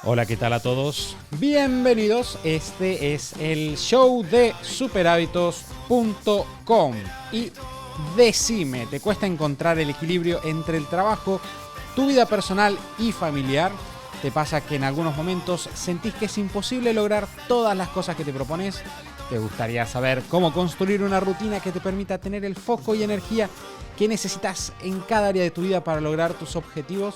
Hola, ¿qué tal a todos? Bienvenidos, este es el show de superhábitos.com. Y decime, ¿te cuesta encontrar el equilibrio entre el trabajo, tu vida personal y familiar? ¿Te pasa que en algunos momentos sentís que es imposible lograr todas las cosas que te propones? ¿Te gustaría saber cómo construir una rutina que te permita tener el foco y energía que necesitas en cada área de tu vida para lograr tus objetivos?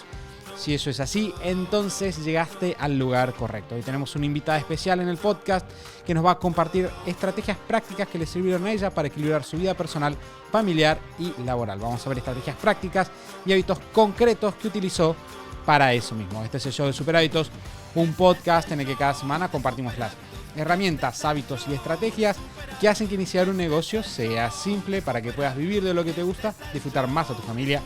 Si eso es así, entonces llegaste al lugar correcto. Hoy tenemos una invitada especial en el podcast que nos va a compartir estrategias prácticas que le sirvieron a ella para equilibrar su vida personal, familiar y laboral. Vamos a ver estrategias prácticas y hábitos concretos que utilizó para eso mismo. Este es el show de Super Hábitos, un podcast en el que cada semana compartimos las herramientas, hábitos y estrategias que hacen que iniciar un negocio sea simple para que puedas vivir de lo que te gusta, disfrutar más a tu familia,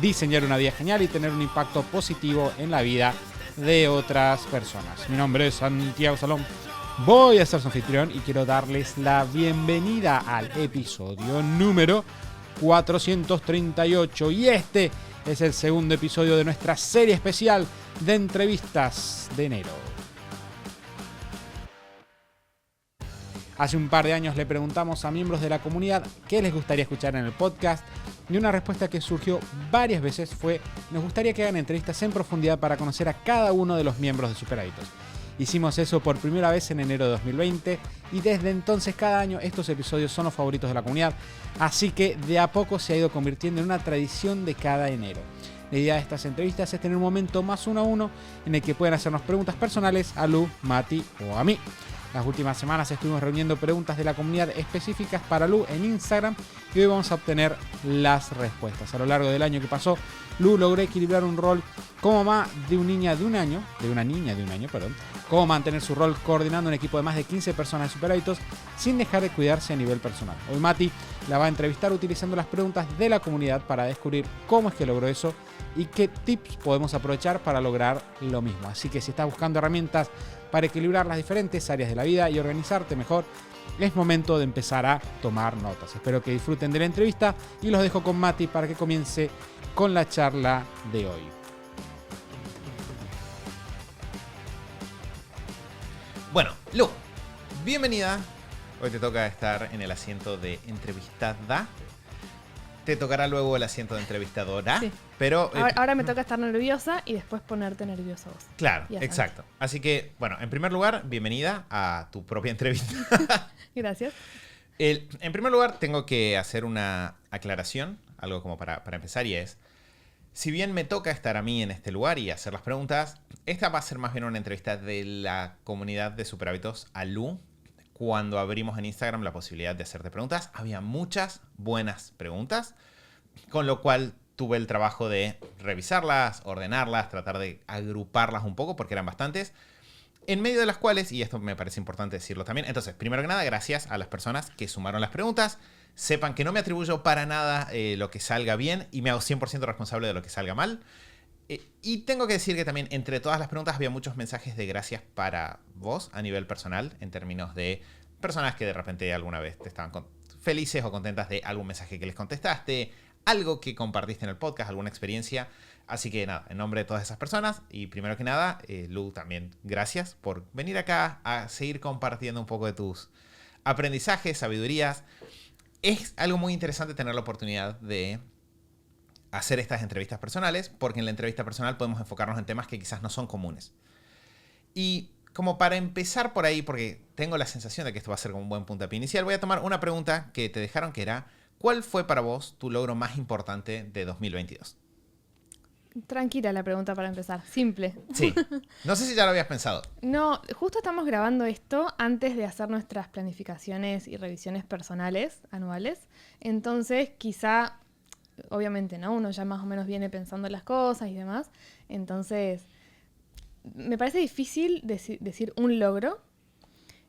diseñar una vida genial y tener un impacto positivo en la vida de otras personas. Mi nombre es Santiago Salom, voy a ser su anfitrión y quiero darles la bienvenida al episodio número 438 y este es el segundo episodio de nuestra serie especial de entrevistas de enero. Hace un par de años le preguntamos a miembros de la comunidad qué les gustaría escuchar en el podcast y una respuesta que surgió varias veces fue: nos gustaría que hagan entrevistas en profundidad para conocer a cada uno de los miembros de Super Hábitos. Hicimos eso por primera vez en enero de 2020 y desde entonces cada año estos episodios son los favoritos de la comunidad, así que de a poco se ha ido convirtiendo en una tradición de cada enero. La idea de estas entrevistas es tener un momento más uno a uno en el que puedan hacernos preguntas personales a Lu, Mati o a mí. Las últimas semanas estuvimos reuniendo preguntas de la comunidad específicas para Lu en Instagram y hoy vamos a obtener las respuestas. A lo largo del año que pasó, Lu logró equilibrar un rol como mamá de una niña de un año, cómo mantener su rol coordinando un equipo de más de 15 personas de Super Hábitos sin dejar de cuidarse a nivel personal. Hoy Mati la va a entrevistar utilizando las preguntas de la comunidad para descubrir cómo es que logró eso y qué tips podemos aprovechar para lograr lo mismo. Así que si estás buscando herramientas para equilibrar las diferentes áreas de la vida y organizarte mejor, es momento de empezar a tomar notas. Espero que disfruten de la entrevista y los dejo con Mati para que comience con la charla de hoy. Bueno, Lu, bienvenida. Hoy te toca estar en el asiento de entrevistada. Te tocará luego el asiento de entrevistadora. Sí. Pero ahora me toca estar nerviosa y después ponerte nerviosa vos. Claro, exacto. Así que, bueno, en primer lugar, bienvenida a tu propia entrevista. Gracias. En primer lugar, tengo que hacer una aclaración, algo como para empezar, y es: si bien me toca estar a mí en este lugar y hacer las preguntas, esta va a ser más bien una entrevista de la comunidad de Super Hábitos a Lu. Cuando abrimos en Instagram la posibilidad de hacerte preguntas, había muchas buenas preguntas, con lo cual tuve el trabajo de revisarlas, ordenarlas, tratar de agruparlas un poco, porque eran bastantes, en medio de las cuales, y esto me parece importante decirlo también, entonces, primero que nada, gracias a las personas que sumaron las preguntas. Sepan que no me atribuyo para nada lo que salga bien y me hago 100% responsable de lo que salga mal. Y tengo que decir que también entre todas las preguntas había muchos mensajes de gracias para vos a nivel personal, en términos de personas que de repente alguna vez te estaban felices o contentas de algún mensaje que les contestaste, algo que compartiste en el podcast, alguna experiencia. Así que nada, en nombre de todas esas personas y primero que nada, Lu, también gracias por venir acá a seguir compartiendo un poco de tus aprendizajes, sabidurías. Es algo muy interesante tener la oportunidad de hacer estas entrevistas personales, porque en la entrevista personal podemos enfocarnos en temas que quizás no son comunes. Y como para empezar por ahí, porque tengo la sensación de que esto va a ser como un buen puntapié inicial, voy a tomar una pregunta que te dejaron, que era: ¿cuál fue para vos tu logro más importante de 2022? Tranquila la pregunta para empezar, simple. Sí, no sé si ya lo habías pensado. No, justo estamos grabando esto antes de hacer nuestras planificaciones y revisiones personales anuales, entonces quizá, obviamente, ¿no? Uno ya más o menos viene pensando las cosas y demás, entonces me parece difícil decir un logro.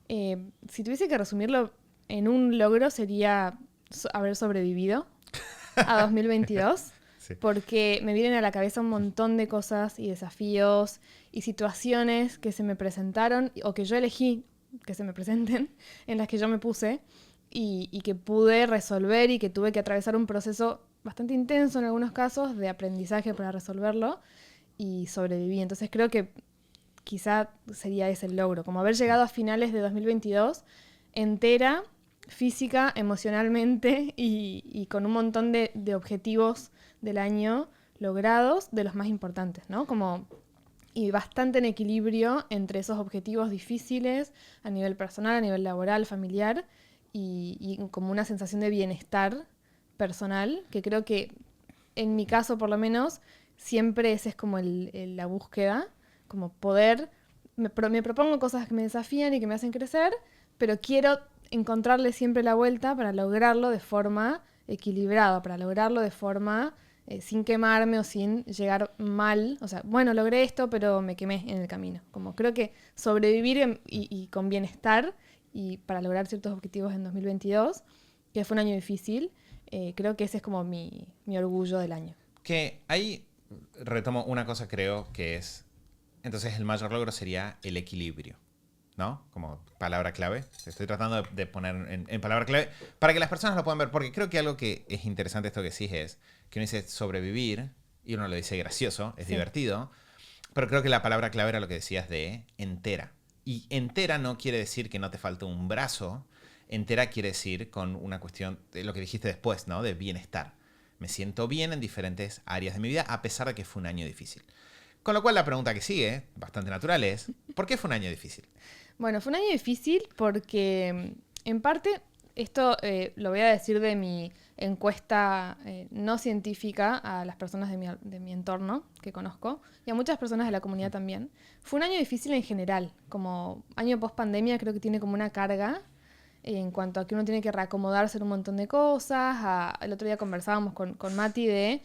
Si tuviese que resumirlo en un logro sería haber sobrevivido a 2022. Sí. Porque me vienen a la cabeza un montón de cosas y desafíos y situaciones que se me presentaron o que yo elegí que se me presenten, en las que yo me puse y que pude resolver y que tuve que atravesar un proceso bastante intenso en algunos casos de aprendizaje para resolverlo y sobreviví. Entonces creo que quizá sería ese el logro, como haber llegado a finales de 2022 entera, física, emocionalmente y con un montón de objetivos del año logrados, de los más importantes, ¿no? Como, y bastante en equilibrio entre esos objetivos difíciles a nivel personal, a nivel laboral, familiar y como una sensación de bienestar personal, que creo que en mi caso por lo menos siempre esa es como la búsqueda, como poder, me propongo cosas que me desafían y que me hacen crecer, pero quiero encontrarle siempre la vuelta para lograrlo de forma equilibrada, para lograrlo de forma sin quemarme o sin llegar mal. O sea, bueno, logré esto, pero me quemé en el camino. Como creo que sobrevivir y con bienestar y para lograr ciertos objetivos en 2022, que fue un año difícil, creo que ese es como mi orgullo del año. Que ahí retomo una cosa, creo que es, entonces el mayor logro sería el equilibrio, ¿no? Como palabra clave. Estoy tratando de poner en palabra clave para que las personas lo puedan ver, porque creo que algo que es interesante esto que decís es que uno dice sobrevivir y uno lo dice gracioso, es divertido, pero creo que la palabra clave era lo que decías de entera. Y entera no quiere decir que no te falte un brazo, entera quiere decir con una cuestión de lo que dijiste después, ¿no? De bienestar. Me siento bien en diferentes áreas de mi vida, a pesar de que fue un año difícil. Con lo cual la pregunta que sigue, bastante natural, es ¿por qué fue un año difícil? Bueno, fue un año difícil porque, en parte, esto lo voy a decir de mi encuesta no científica a las personas de mi entorno que conozco y a muchas personas de la comunidad también. Fue un año difícil en general, como año post pandemia creo que tiene como una carga en cuanto a que uno tiene que reacomodarse en un montón de cosas. El otro día conversábamos con Mati de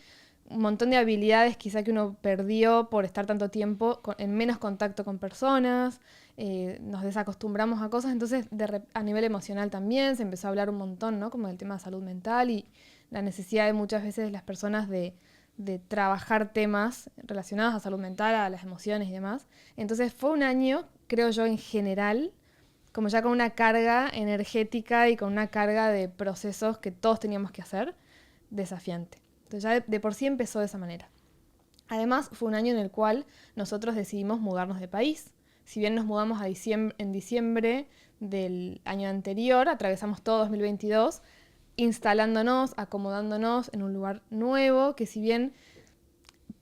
un montón de habilidades quizá que uno perdió por estar tanto tiempo en menos contacto con personas, nos desacostumbramos a cosas, entonces a nivel emocional también se empezó a hablar un montón, ¿no? Como del tema de salud mental y la necesidad de muchas veces las personas de trabajar temas relacionados a salud mental, a las emociones y demás. Entonces fue un año, creo yo, en general, como ya con una carga energética y con una carga de procesos que todos teníamos que hacer, desafiante. Entonces ya de por sí empezó de esa manera. Además, fue un año en el cual nosotros decidimos mudarnos de país. Si bien nos mudamos en diciembre del año anterior, atravesamos todo 2022 instalándonos, acomodándonos en un lugar nuevo, que si bien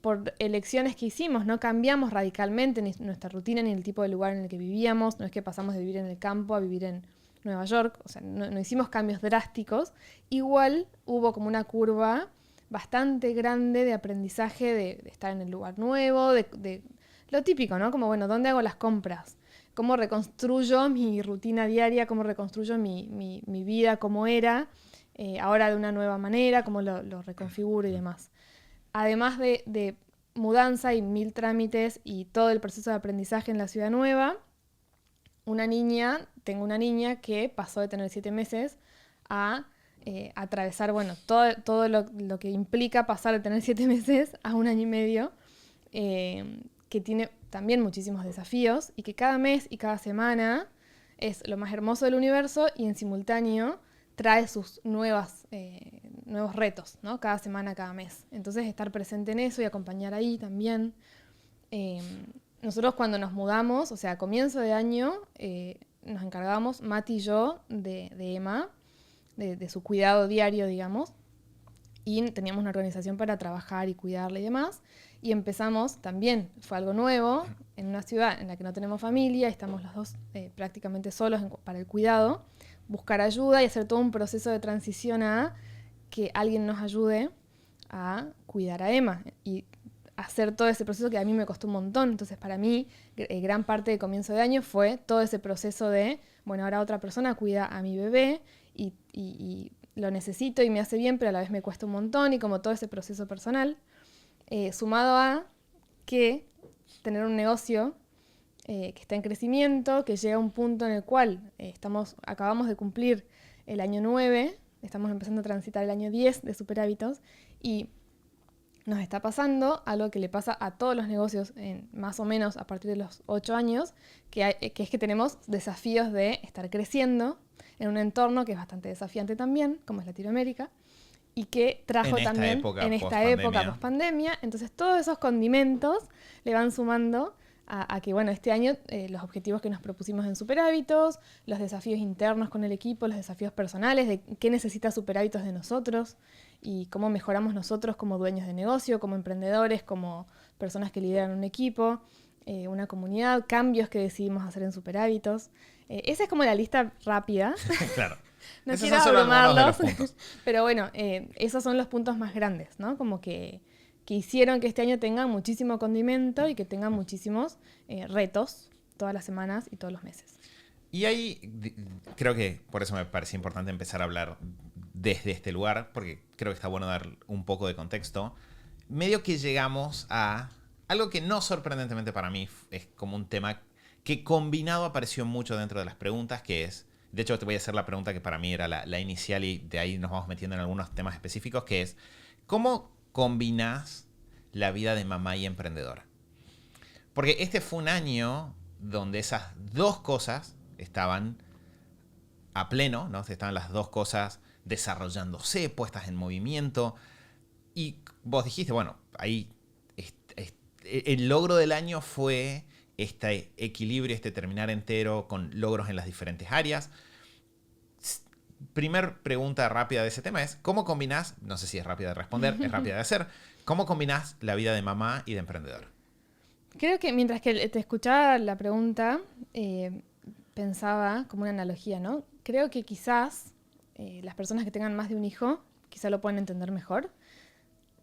por elecciones que hicimos no cambiamos radicalmente ni nuestra rutina ni el tipo de lugar en el que vivíamos, no es que pasamos de vivir en el campo a vivir en Nueva York, o sea, no hicimos cambios drásticos, igual hubo como una curva bastante grande de aprendizaje de estar en el lugar nuevo, de lo típico, ¿no? Como, bueno, ¿dónde hago las compras? ¿Cómo reconstruyo mi rutina diaria? ¿Cómo reconstruyo mi vida como era? Ahora de una nueva manera, ¿cómo lo reconfiguro y demás? Además de mudanza y 1000 trámites y todo el proceso de aprendizaje en la ciudad nueva, tengo una niña que pasó de tener 7 meses a atravesar, bueno, todo lo que implica pasar de tener 7 meses a 1 año y medio, que tiene también muchísimos desafíos y que cada mes y cada semana es lo más hermoso del universo y en simultáneo trae sus nuevos retos, ¿no? Cada semana, cada mes. Entonces estar presente en eso y acompañar ahí también. Nosotros cuando nos mudamos, o sea, a comienzo de año, nos encargábamos, Mati y yo, de Emma, de su cuidado diario, digamos, y teníamos una organización para trabajar y cuidarla y demás, y empezamos también, fue algo nuevo, en una ciudad en la que no tenemos familia, estamos los dos prácticamente solos para el cuidado, buscar ayuda y hacer todo un proceso de transición a que alguien nos ayude a cuidar a Emma, y hacer todo ese proceso que a mí me costó un montón. Entonces para mí gran parte de comienzo de año fue todo ese proceso de, bueno, ahora otra persona cuida a mi bebé y lo necesito y me hace bien, pero a la vez me cuesta un montón, y como todo ese proceso personal, sumado a que tener un negocio que está en crecimiento, que llega a un punto en el cual acabamos de cumplir el año 9, estamos empezando a transitar el año 10 de Superhábitos, y nos está pasando algo que le pasa a todos los negocios más o menos a partir de los 8 años, que es que tenemos desafíos de estar creciendo en un entorno que es bastante desafiante también, como es Latinoamérica, y que trajo también en esta época post-pandemia. Entonces todos esos condimentos le van sumando a que, bueno, este año los objetivos que nos propusimos en Superhábitos, los desafíos internos con el equipo, los desafíos personales de qué necesita Superhábitos de nosotros y cómo mejoramos nosotros como dueños de negocio, como emprendedores, como personas que lideran un equipo, una comunidad, cambios que decidimos hacer en Superhábitos. Esa es como la lista rápida. Claro. No quiero abrumarlos, pero bueno, esos son los puntos más grandes, ¿no? Como que hicieron que este año tengan muchísimo condimento y que tengan muchísimos retos todas las semanas y todos los meses. Y ahí creo que por eso me parece importante empezar a hablar desde este lugar, porque creo que está bueno dar un poco de contexto. Medio que llegamos a algo que no sorprendentemente para mí es como un tema que combinado apareció mucho dentro de las preguntas, que es, de hecho te voy a hacer la pregunta que para mí era la inicial y de ahí nos vamos metiendo en algunos temas específicos, que es, ¿cómo combinás la vida de mamá y emprendedora? Porque este fue un año donde esas dos cosas estaban a pleno, ¿no? Estaban las dos cosas desarrollándose, puestas en movimiento. Y vos dijiste, bueno, ahí el logro del año fue este equilibrio, este terminar entero con logros en las diferentes áreas. Primer pregunta rápida de ese tema es, ¿cómo combinás, no sé si es rápida de responder, es rápida de hacer, ¿cómo combinás la vida de mamá y de emprendedor? Creo que mientras que te escuchaba la pregunta, pensaba como una analogía, ¿no? Creo que quizás las personas que tengan más de un hijo, quizá lo pueden entender mejor.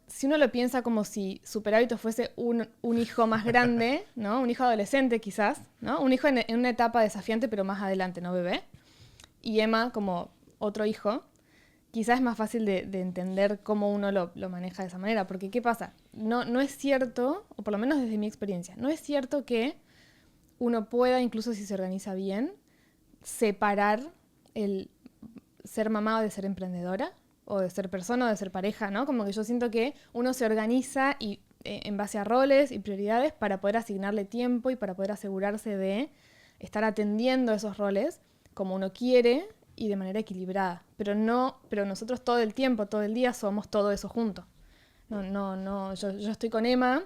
Si uno lo piensa como si Superhábitos fuese un hijo más grande, ¿no? Un hijo adolescente quizás, ¿no? Un hijo en una etapa desafiante pero más adelante, ¿no, bebé? Y Emma como otro hijo, quizás es más fácil de entender cómo uno lo maneja de esa manera. Porque, ¿qué pasa? No es cierto, o por lo menos desde mi experiencia, no es cierto que uno pueda, incluso si se organiza bien, separar el ser mamá de ser emprendedora, o de ser persona, o de ser pareja, ¿no? Como que yo siento que uno se organiza y, en base a roles y prioridades para poder asignarle tiempo y para poder asegurarse de estar atendiendo esos roles como uno quiere y de manera equilibrada. Pero nosotros todo el tiempo, todo el día somos todo eso junto. Yo estoy con Emma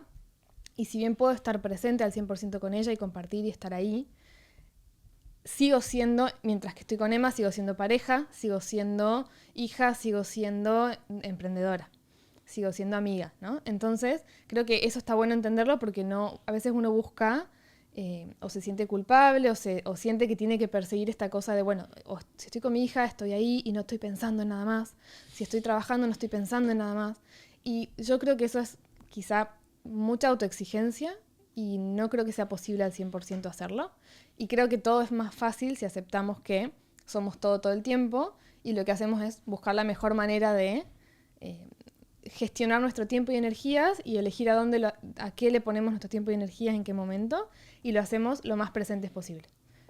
y si bien puedo estar presente al 100% con ella y compartir y estar ahí, sigo siendo, mientras que estoy con Emma, sigo siendo pareja, sigo siendo hija, sigo siendo emprendedora, sigo siendo amiga, ¿no? Entonces, creo que eso está bueno entenderlo porque a veces uno busca o se siente culpable o siente que tiene que perseguir esta cosa de, bueno, si estoy con mi hija, estoy ahí y no estoy pensando en nada más. Si estoy trabajando, no estoy pensando en nada más. Y yo creo que eso es quizá mucha autoexigencia y no creo que sea posible al 100% hacerlo. Y creo que todo es más fácil si aceptamos que somos todo el tiempo y lo que hacemos es buscar la mejor manera de gestionar nuestro tiempo y energías y elegir a qué le ponemos nuestro tiempo y energías en qué momento y lo hacemos lo más presentes posible.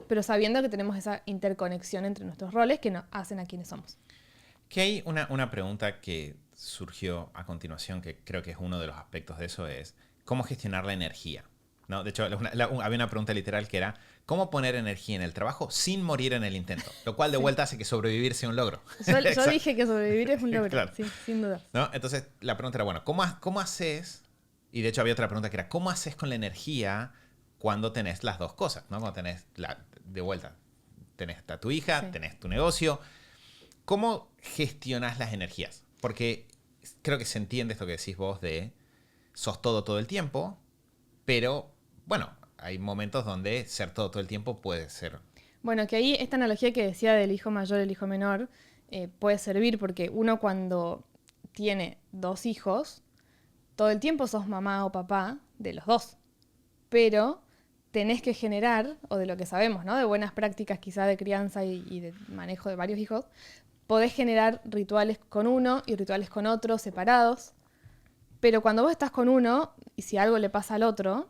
Pero sabiendo que tenemos esa interconexión entre nuestros roles que nos hacen a quienes somos. Que hay una pregunta que surgió a continuación, que creo que es uno de los aspectos de eso, es ¿cómo gestionar la energía? ¿No? De hecho, había una pregunta literal que era ¿cómo poner energía en el trabajo sin morir en el intento? Lo cual de vuelta hace que sobrevivir sea un logro. Yo dije que sobrevivir es un logro, claro. Sí, sin duda. ¿No? Entonces, la pregunta era, bueno, ¿cómo haces? Y de hecho había otra pregunta que era, ¿cómo haces con la energía cuando tenés las dos cosas? ¿No? Cuando tenés, de vuelta, tenés a tu hija, sí, tenés tu negocio. ¿Cómo gestionás las energías? Porque creo que se entiende esto que decís vos de sos todo el tiempo, pero, bueno, hay momentos donde ser todo el tiempo puede ser. Bueno, que ahí esta analogía que decía del hijo mayor y el hijo menor puede servir porque uno cuando tiene dos hijos, todo el tiempo sos mamá o papá de los dos, pero tenés que generar, o de lo que sabemos, ¿no? De buenas prácticas quizá de crianza y de manejo de varios hijos, podés generar rituales con uno y rituales con otro separados, pero cuando vos estás con uno y si algo le pasa al otro,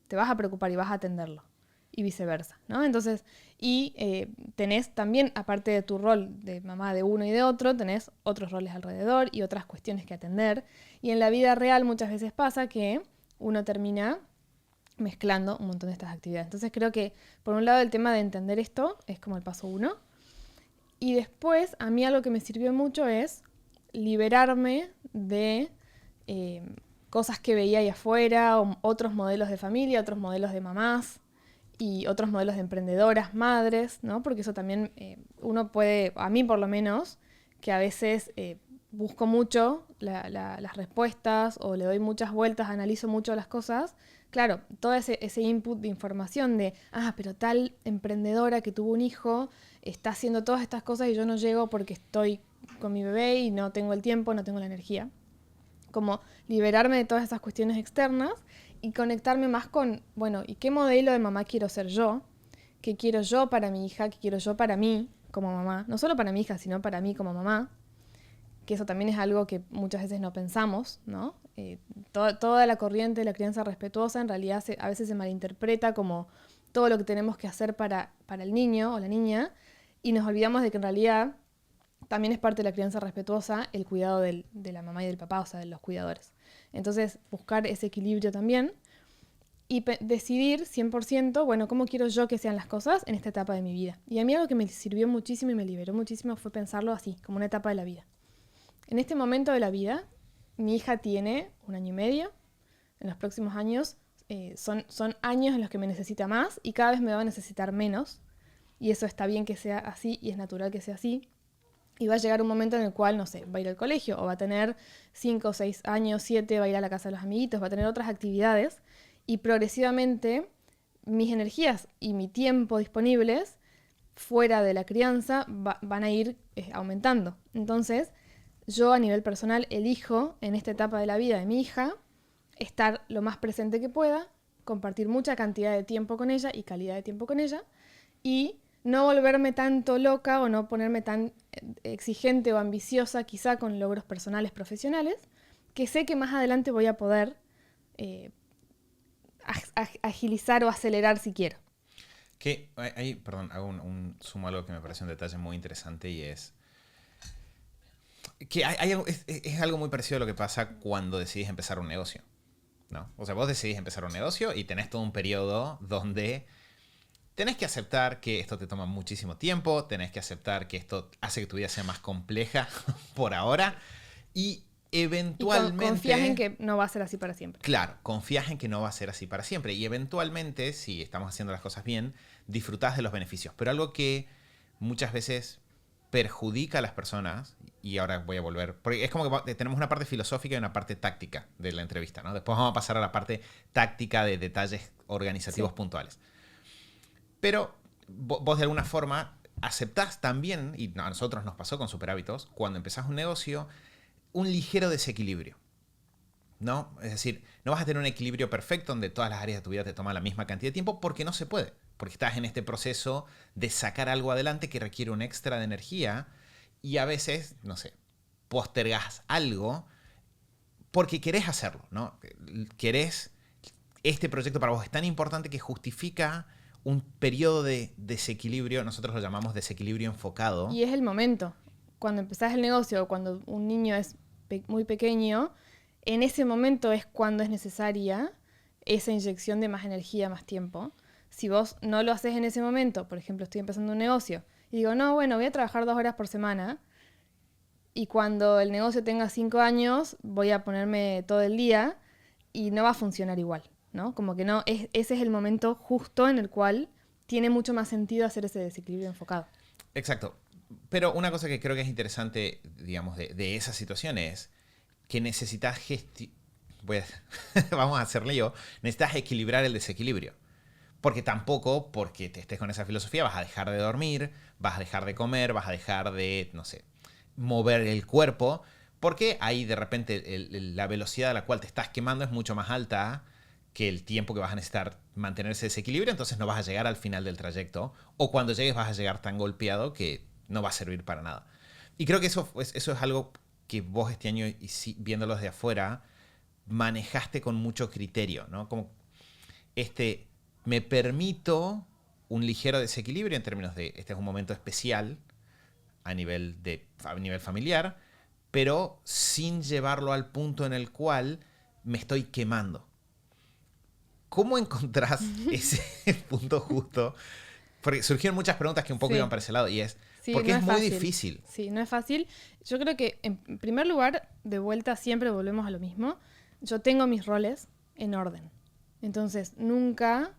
te vas a preocupar y vas a atenderlo. y viceversa, ¿no? Entonces, tenés también, aparte de tu rol de mamá de uno y de otro, tenés otros roles alrededor y otras cuestiones que atender. Y en la vida real muchas veces pasa que uno termina mezclando un montón de estas actividades. Entonces creo que, por un lado, el tema de entender esto es como el paso 1. Y después, a mí algo que me sirvió mucho es liberarme de cosas que veía ahí afuera, o otros modelos de familia, otros modelos de mamás y otros modelos de emprendedoras, madres, ¿no? Porque eso también uno puede, a mí por lo menos, que a veces busco mucho las respuestas o le doy muchas vueltas, analizo mucho las cosas. Claro, todo ese input de información de, pero tal emprendedora que tuvo un hijo está haciendo todas estas cosas y yo no llego porque estoy con mi bebé y no tengo el tiempo, no tengo la energía. Como liberarme de todas esas cuestiones externas y conectarme más con, bueno, ¿y qué modelo de mamá quiero ser yo? ¿Qué quiero yo para mi hija? ¿Qué quiero yo para mí como mamá? No solo para mi hija, sino para mí como mamá. Que eso también es algo que muchas veces no pensamos, ¿no? Toda la corriente de la crianza respetuosa en realidad a veces se malinterpreta como todo lo que tenemos que hacer para el niño o la niña, y nos olvidamos de que en realidad también es parte de la crianza respetuosa el cuidado de la mamá y del papá, o sea, de los cuidadores. Entonces, buscar ese equilibrio también y decidir 100%, bueno, cómo quiero yo que sean las cosas en esta etapa de mi vida. Y a mí algo que me sirvió muchísimo y me liberó muchísimo fue pensarlo así, como una etapa de la vida. En este momento de la vida, mi hija tiene 1 año y medio. En los próximos años son años en los que me necesita más y cada vez me va a necesitar menos. Y eso está bien que sea así y es natural que sea así. Y va a llegar un momento en el cual, no sé, va a ir al colegio o va a tener 5, 6 años, 7, va a ir a la casa de los amiguitos, va a tener otras actividades. Y progresivamente mis energías y mi tiempo disponibles fuera de la crianza van a ir aumentando. Entonces, yo a nivel personal elijo en esta etapa de la vida de mi hija estar lo más presente que pueda, compartir mucha cantidad de tiempo con ella y calidad de tiempo con ella y no volverme tanto loca o no ponerme tan exigente o ambiciosa quizá con logros personales, profesionales, que sé que más adelante voy a poder agilizar o acelerar si quiero. Que ahí, perdón, hago sumo algo que me parece un detalle muy interesante y es que es algo muy parecido a lo que pasa cuando decidís empezar un negocio, ¿no? O sea, vos decidís empezar un negocio y tenés todo un periodo donde tenés que aceptar que esto te toma muchísimo tiempo, tenés que aceptar que esto hace que tu vida sea más compleja por ahora y eventualmente... Y confías en que no va a ser así para siempre. Claro, confías en que no va a ser así para siempre y eventualmente, si estamos haciendo las cosas bien, disfrutás de los beneficios. Pero algo que muchas veces perjudica a las personas, y ahora voy a volver, porque es como que tenemos una parte filosófica y una parte táctica de la entrevista, ¿no? Después vamos a pasar a la parte táctica de detalles organizativos puntuales. Pero vos de alguna forma aceptás también, y a nosotros nos pasó con Superhábitos, cuando empezás un negocio, un ligero desequilibrio, ¿no? Es decir, no vas a tener un equilibrio perfecto donde todas las áreas de tu vida te toman la misma cantidad de tiempo porque no se puede. Porque estás en este proceso de sacar algo adelante que requiere un extra de energía y a veces, no sé, postergás algo porque querés hacerlo, ¿no? Este proyecto para vos es tan importante que justifica un periodo de desequilibrio, nosotros lo llamamos desequilibrio enfocado. Y es el momento. Cuando empezás el negocio o cuando un niño es muy pequeño, en ese momento es cuando es necesaria esa inyección de más energía, más tiempo. Si vos no lo haces en ese momento, por ejemplo, estoy empezando un negocio y digo, no, bueno, voy a trabajar 2 horas por semana y cuando el negocio tenga 5 años voy a ponerme todo el día y no va a funcionar igual, ¿no? Como que no, ese es el momento justo en el cual tiene mucho más sentido hacer ese desequilibrio enfocado. Exacto. Pero una cosa que creo que es interesante, digamos, de esa situación es que necesitas vamos a hacerle yo, necesitas equilibrar el desequilibrio. Porque tampoco, porque te estés con esa filosofía, vas a dejar de dormir, vas a dejar de comer, vas a dejar de, no sé, mover el cuerpo, porque ahí de repente la velocidad a la cual te estás quemando es mucho más alta que el tiempo que vas a necesitar mantener ese desequilibrio, entonces no vas a llegar al final del trayecto, o cuando llegues vas a llegar tan golpeado que no va a servir para nada. Y creo que eso es algo que vos este año, y viéndolo desde afuera, manejaste con mucho criterio, ¿no? Como me permito un ligero desequilibrio en términos de este es un momento especial a nivel familiar, pero sin llevarlo al punto en el cual me estoy quemando. ¿Cómo encontrás ese punto justo? Porque surgieron muchas preguntas que un poco iban para ese lado y es, Sí, porque no es muy fácil. difícil. Sí, no es fácil. Yo creo que, en primer lugar, de vuelta siempre volvemos a lo mismo. Yo tengo mis roles en orden. Entonces, nunca,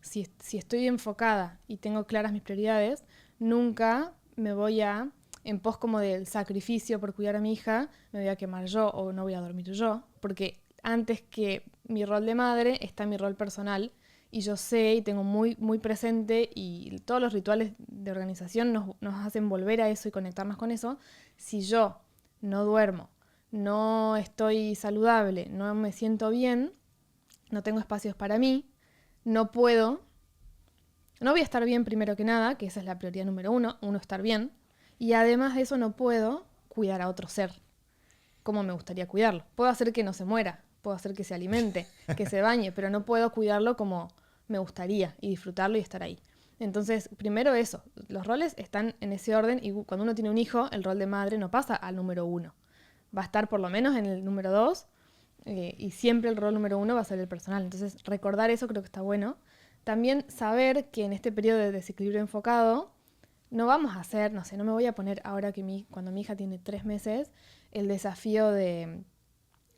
si estoy enfocada y tengo claras mis prioridades, nunca me voy a, en pos como del sacrificio por cuidar a mi hija, me voy a quemar yo o no voy a dormir yo, porque antes que mi rol de madre está mi rol personal y yo sé y tengo muy, muy presente y todos los rituales de organización nos hacen volver a eso y conectarnos con eso. Si yo no duermo, no estoy saludable, no me siento bien, no tengo espacios para mí, no voy a estar bien primero que nada, que esa es la prioridad número uno estar bien, y además de eso no puedo cuidar a otro ser como me gustaría cuidarlo. Puedo hacer que no se muera, puedo hacer que se alimente, que se bañe, pero no puedo cuidarlo como me gustaría y disfrutarlo y estar ahí. Entonces, primero eso, los roles están en ese orden y cuando uno tiene un hijo, el rol de madre no pasa al número 1. Va a estar por lo menos en el número 2 y siempre el rol número 1 va a ser el personal. Entonces, recordar eso creo que está bueno. También saber que en este periodo de desequilibrio enfocado no vamos a hacer, no sé, no me voy a poner ahora que cuando mi hija tiene 3 meses, el desafío de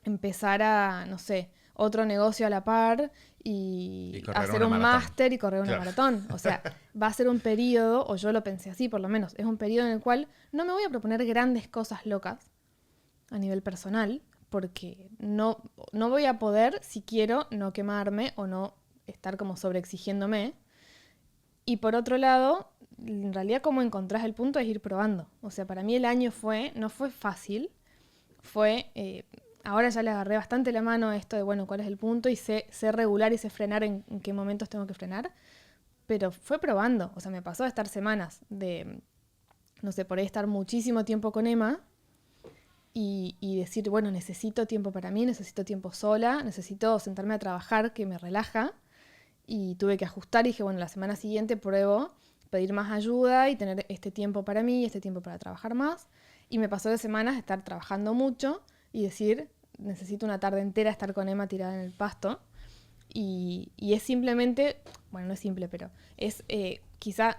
empezar a, no sé, otro negocio a la par y hacer un máster y correr una maratón. O sea, va a ser un periodo, o yo lo pensé así por lo menos, es un periodo en el cual no me voy a proponer grandes cosas locas a nivel personal, porque no voy a poder, si quiero, no quemarme o no estar como sobreexigiéndome. Y por otro lado, en realidad como encontrás el punto es ir probando. O sea, para mí el año no fue fácil, ahora ya le agarré bastante la mano a esto de, bueno, cuál es el punto y sé regular y sé frenar en qué momentos tengo que frenar, pero fue probando. O sea, me pasó de estar semanas de, no sé, por ahí estar muchísimo tiempo con Emma y decir, bueno, necesito tiempo para mí, necesito tiempo sola, necesito sentarme a trabajar que me relaja, y tuve que ajustar y dije, bueno, la semana siguiente pruebo pedir más ayuda y tener este tiempo para mí, este tiempo para trabajar más. Y me pasó de semanas estar trabajando mucho y decir, necesito una tarde entera estar con Emma tirada en el pasto. Y es simplemente, bueno, no es simple, pero es quizá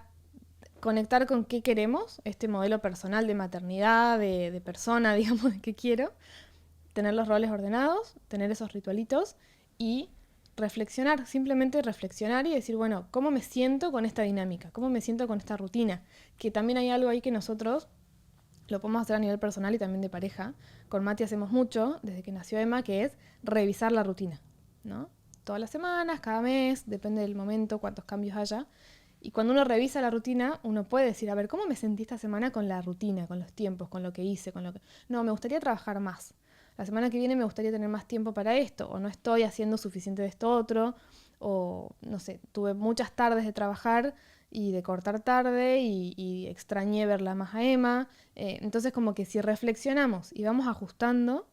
conectar con qué queremos, este modelo personal de maternidad, de persona, digamos, de qué quiero, tener los roles ordenados, tener esos ritualitos y reflexionar, simplemente reflexionar y decir, bueno, ¿cómo me siento con esta dinámica? ¿Cómo me siento con esta rutina? Que también hay algo ahí que nosotros lo podemos hacer a nivel personal y también de pareja. Con Mati hacemos mucho, desde que nació Emma, que es revisar la rutina, ¿no? Todas las semanas, cada mes, depende del momento, cuántos cambios haya. Y cuando uno revisa la rutina, uno puede decir, a ver, ¿cómo me sentí esta semana con la rutina, con los tiempos, con lo que hice, con lo que... No, me gustaría trabajar más. La semana que viene me gustaría tener más tiempo para esto, o no estoy haciendo suficiente de esto otro, o no sé, tuve muchas tardes de trabajar y de cortar tarde y extrañé verla más a Emma. Entonces como que si reflexionamos y vamos ajustando,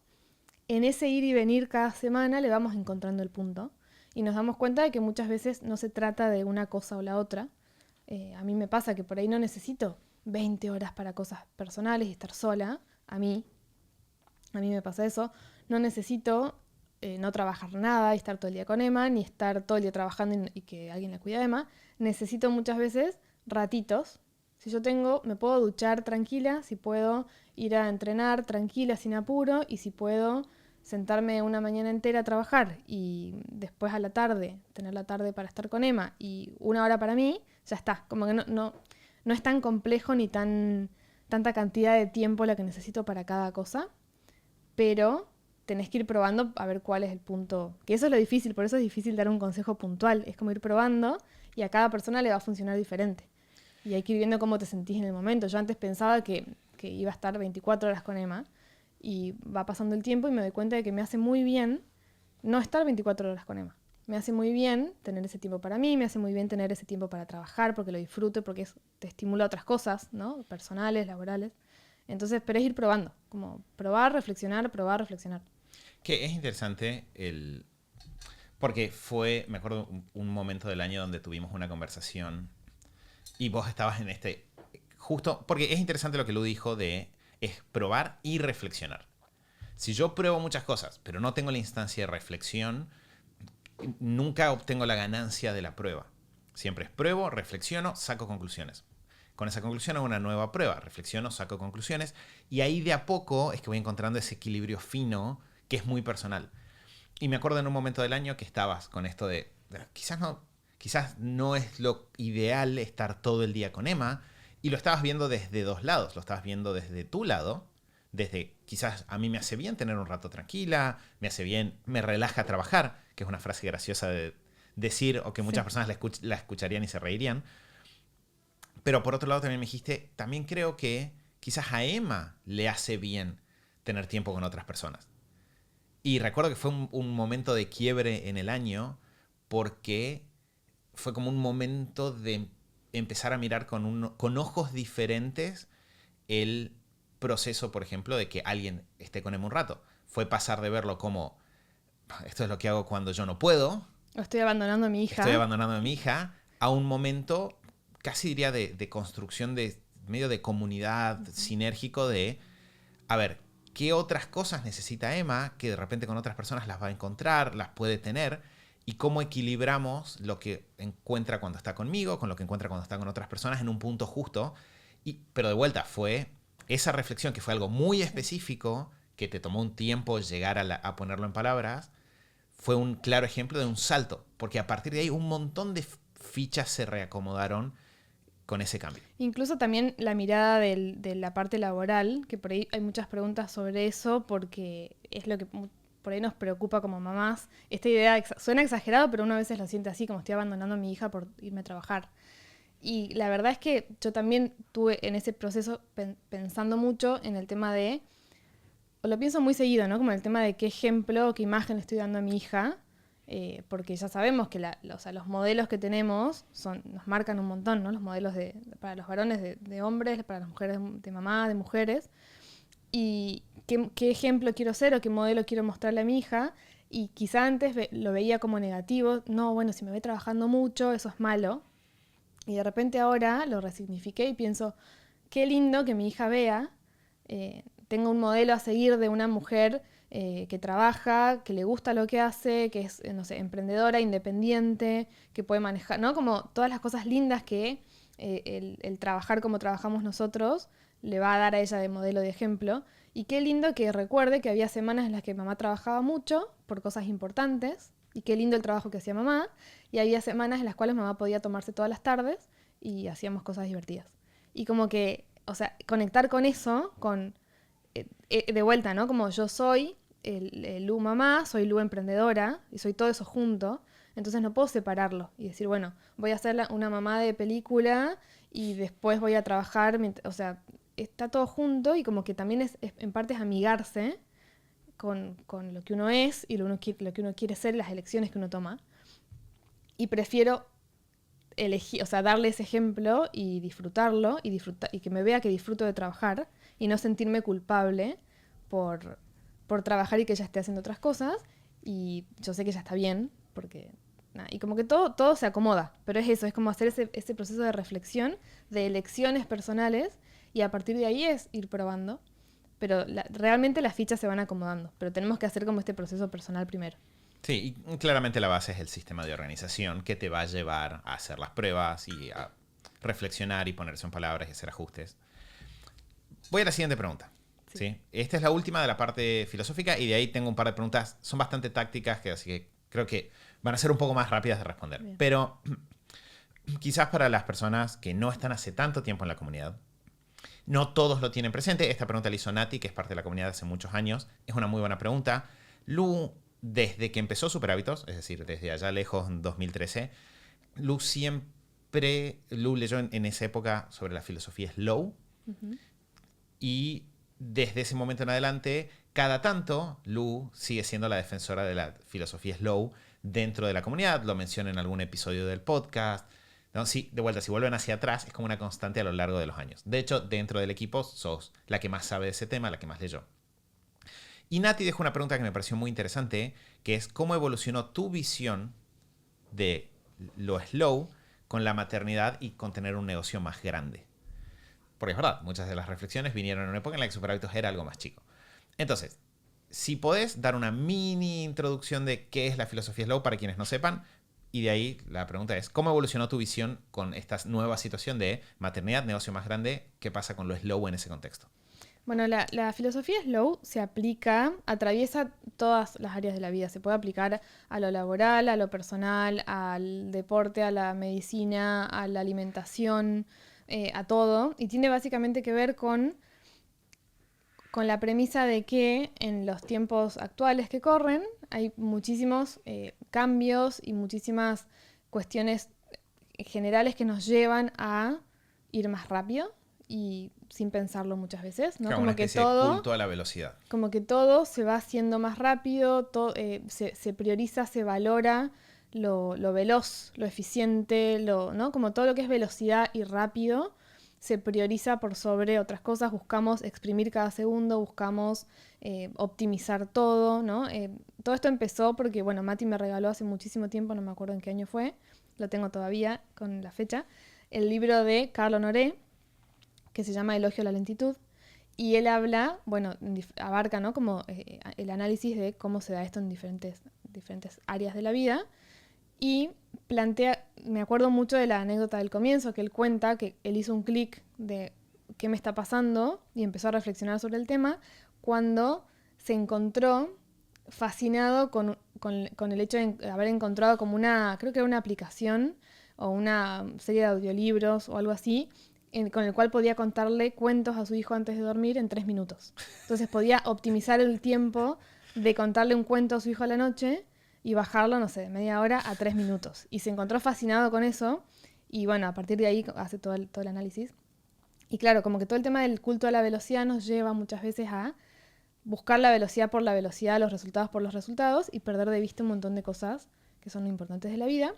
en ese ir y venir cada semana le vamos encontrando el punto y nos damos cuenta de que muchas veces no se trata de una cosa o la otra. A mí me pasa que por ahí no necesito 20 horas para cosas personales y estar sola, a mí me pasa eso, no necesito no trabajar nada y estar todo el día con Emma, ni estar todo el día trabajando y que alguien la cuide a Emma. Necesito muchas veces ratitos. Si yo me puedo duchar tranquila, si puedo ir a entrenar tranquila, sin apuro, y si puedo sentarme una mañana entera a trabajar y después a la tarde, tener la tarde para estar con Emma y una hora para mí, ya está. Como que no es tan complejo ni tanta cantidad de tiempo la que necesito para cada cosa, pero tenés que ir probando a ver cuál es el punto. Que eso es lo difícil, por eso es difícil dar un consejo puntual. Es como ir probando y a cada persona le va a funcionar diferente. Y hay que ir viendo cómo te sentís en el momento. Yo antes pensaba que iba a estar 24 horas con Emma y va pasando el tiempo y me doy cuenta de que me hace muy bien no estar 24 horas con Emma. Me hace muy bien tener ese tiempo para mí, me hace muy bien tener ese tiempo para trabajar porque lo disfruto, porque te estimula otras cosas, ¿no? Personales, laborales. Entonces, pero es ir probando, como probar, reflexionar. Que es interesante porque me acuerdo un momento del año donde tuvimos una conversación Y vos estabas en justo, porque es interesante lo que Lu dijo es probar y reflexionar. Si yo pruebo muchas cosas, pero no tengo la instancia de reflexión, nunca obtengo la ganancia de la prueba. Siempre es pruebo, reflexiono, saco conclusiones. Con esa conclusión hago una nueva prueba, reflexiono, saco conclusiones, y ahí de a poco es que voy encontrando ese equilibrio fino que es muy personal. Y me acuerdo en un momento del año que estabas con esto de quizás no es lo ideal estar todo el día con Emma, y lo estabas viendo desde dos lados. Lo estabas viendo desde tu lado, desde quizás a mí me hace bien tener un rato tranquila, me hace bien, me relaja trabajar, que es una frase graciosa de decir o que muchas personas la escucharían y se reirían. Pero por otro lado también me dijiste, también creo que quizás a Emma le hace bien tener tiempo con otras personas. Y recuerdo que fue un momento de quiebre en el año porque fue como un momento de empezar a mirar con ojos diferentes el proceso, por ejemplo, de que alguien esté con Emma un rato. Fue pasar de verlo como, esto es lo que hago cuando yo no puedo. Estoy abandonando a mi hija. A un momento, casi diría de construcción de medio de comunidad sinérgico de, a ver, ¿qué otras cosas necesita Emma que de repente con otras personas las va a encontrar, las puede tener? Y cómo equilibramos lo que encuentra cuando está conmigo, con lo que encuentra cuando está con otras personas en un punto justo. Pero de vuelta, fue esa reflexión que fue algo muy específico, que te tomó un tiempo llegar a ponerlo en palabras, fue un claro ejemplo de un salto. Porque a partir de ahí un montón de fichas se reacomodaron con ese cambio. Incluso también la mirada de la parte laboral, que por ahí hay muchas preguntas sobre eso, porque es lo que por ahí nos preocupa como mamás. Esta idea suena exagerado, pero uno a veces lo siente así, como estoy abandonando a mi hija por irme a trabajar. Y la verdad es que yo también tuve en ese proceso pensando mucho en el tema de, o lo pienso muy seguido, ¿no? Como el tema de qué ejemplo, qué imagen le estoy dando a mi hija, porque ya sabemos que los modelos que tenemos nos marcan un montón, ¿no? Los modelos para los varones de hombres, para las mujeres de mamá, de mujeres. Y qué ejemplo quiero ser o qué modelo quiero mostrarle a mi hija. Y quizá antes lo veía como negativo. No, bueno, si me ve trabajando mucho, eso es malo. Y de repente ahora lo resignifiqué y pienso, qué lindo que mi hija vea, tenga un modelo a seguir de una mujer que trabaja, que le gusta lo que hace, que es, no sé, emprendedora, independiente, que puede manejar, ¿no? Como todas las cosas lindas que el trabajar como trabajamos nosotros le va a dar a ella de modelo de ejemplo. Y qué lindo que recuerde que había semanas en las que mamá trabajaba mucho por cosas importantes, y qué lindo el trabajo que hacía mamá, y había semanas en las cuales mamá podía tomarse todas las tardes y hacíamos cosas divertidas. Y como que, o sea, conectar con eso, de vuelta, ¿no? Como yo soy Lu mamá, soy Lu emprendedora, y soy todo eso junto, entonces no puedo separarlo y decir, bueno, voy a ser una mamá de película y después voy a trabajar, o sea, está todo junto, y como que también es en parte es amigarse con lo que uno es y lo que uno quiere ser, las elecciones que uno toma. Y prefiero elegir, o sea, darle ese ejemplo y disfrutarlo, y que me vea que disfruto de trabajar y no sentirme culpable por trabajar y que ella esté haciendo otras cosas. Y yo sé que ella está bien, porque nada, y como que todo se acomoda, pero es eso, es como hacer ese proceso de reflexión, de elecciones personales, y a partir de ahí es ir probando. Pero realmente las fichas se van acomodando, pero tenemos que hacer como este proceso personal primero. Sí, y claramente la base es el sistema de organización que te va a llevar a hacer las pruebas y a reflexionar y ponerse en palabras y hacer ajustes. Voy a la siguiente pregunta. ¿Sí? Esta es la última de la parte filosófica, y de ahí tengo un par de preguntas. Son bastante tácticas, así que creo que van a ser un poco más rápidas de responder. Bien. Pero quizás para las personas que no están hace tanto tiempo en la comunidad, no todos lo tienen presente. Esta pregunta la hizo Nati, que es parte de la comunidad hace muchos años. Es una muy buena pregunta. Lu, desde que empezó Super Hábitos, es decir, desde allá lejos, en 2013, Lu leyó en esa época sobre la filosofía Slow. Uh-huh. Y desde ese momento en adelante, cada tanto, Lu sigue siendo la defensora de la filosofía Slow dentro de la comunidad. Lo menciona en algún episodio del podcast. ¿No? Sí, de vuelta, si vuelven hacia atrás, es como una constante a lo largo de los años. De hecho, dentro del equipo sos la que más sabe de ese tema, la que más leyó. Y Nati dejó una pregunta que me pareció muy interesante, que es ¿cómo evolucionó tu visión de lo slow con la maternidad y con tener un negocio más grande. Porque es verdad, muchas de las reflexiones vinieron en una época en la que Superhábitos era algo más chico. Entonces, si podés dar una mini introducción de qué es la filosofía slow para quienes no sepan, y de ahí la pregunta es, ¿cómo evolucionó tu visión con esta nueva situación de maternidad, negocio más grande? ¿Qué pasa con lo slow en ese contexto? Bueno, la filosofía slow se aplica, atraviesa todas las áreas de la vida. Se puede aplicar a lo laboral, a lo personal, al deporte, a la medicina, a la alimentación, a todo. Y tiene básicamente que ver con la premisa de que en los tiempos actuales que corren hay muchísimos cambios y muchísimas cuestiones generales que nos llevan a ir más rápido y sin pensarlo muchas veces, ¿no? Claro, Como una que especie de todo, culto a la velocidad. como que todo se va haciendo más rápido, se prioriza, se valora lo veloz, lo eficiente, ¿no? Como todo lo que es velocidad y rápido se prioriza por sobre otras cosas. Buscamos exprimir cada segundo, buscamos optimizar todo, ¿no? Todo esto empezó porque, bueno, Mati me regaló hace muchísimo tiempo, no me acuerdo en qué año fue, lo tengo todavía con la fecha, el libro de Carl Honoré, que se llama Elogio a la lentitud, y él habla, bueno, abarca, ¿no? Como el análisis de cómo se da esto en diferentes áreas de la vida, y plantea, me acuerdo mucho de la anécdota del comienzo, que él cuenta que él hizo un clic de qué me está pasando y empezó a reflexionar sobre el tema cuando se encontró fascinado con el hecho de haber encontrado como creo que era una aplicación o una serie de audiolibros o algo así, con el cual podía contarle cuentos a su hijo antes de dormir en 3 minutos. Entonces podía optimizar el tiempo de contarle un cuento a su hijo a la noche y bajarlo, no sé, de media hora a 3 minutos. Y se encontró fascinado con eso y bueno, a partir de ahí hace todo el análisis. Y claro, como que todo el tema del culto a la velocidad nos lleva muchas veces a buscar la velocidad por la velocidad, los resultados por los resultados y perder de vista un montón de cosas que son importantes de la vida.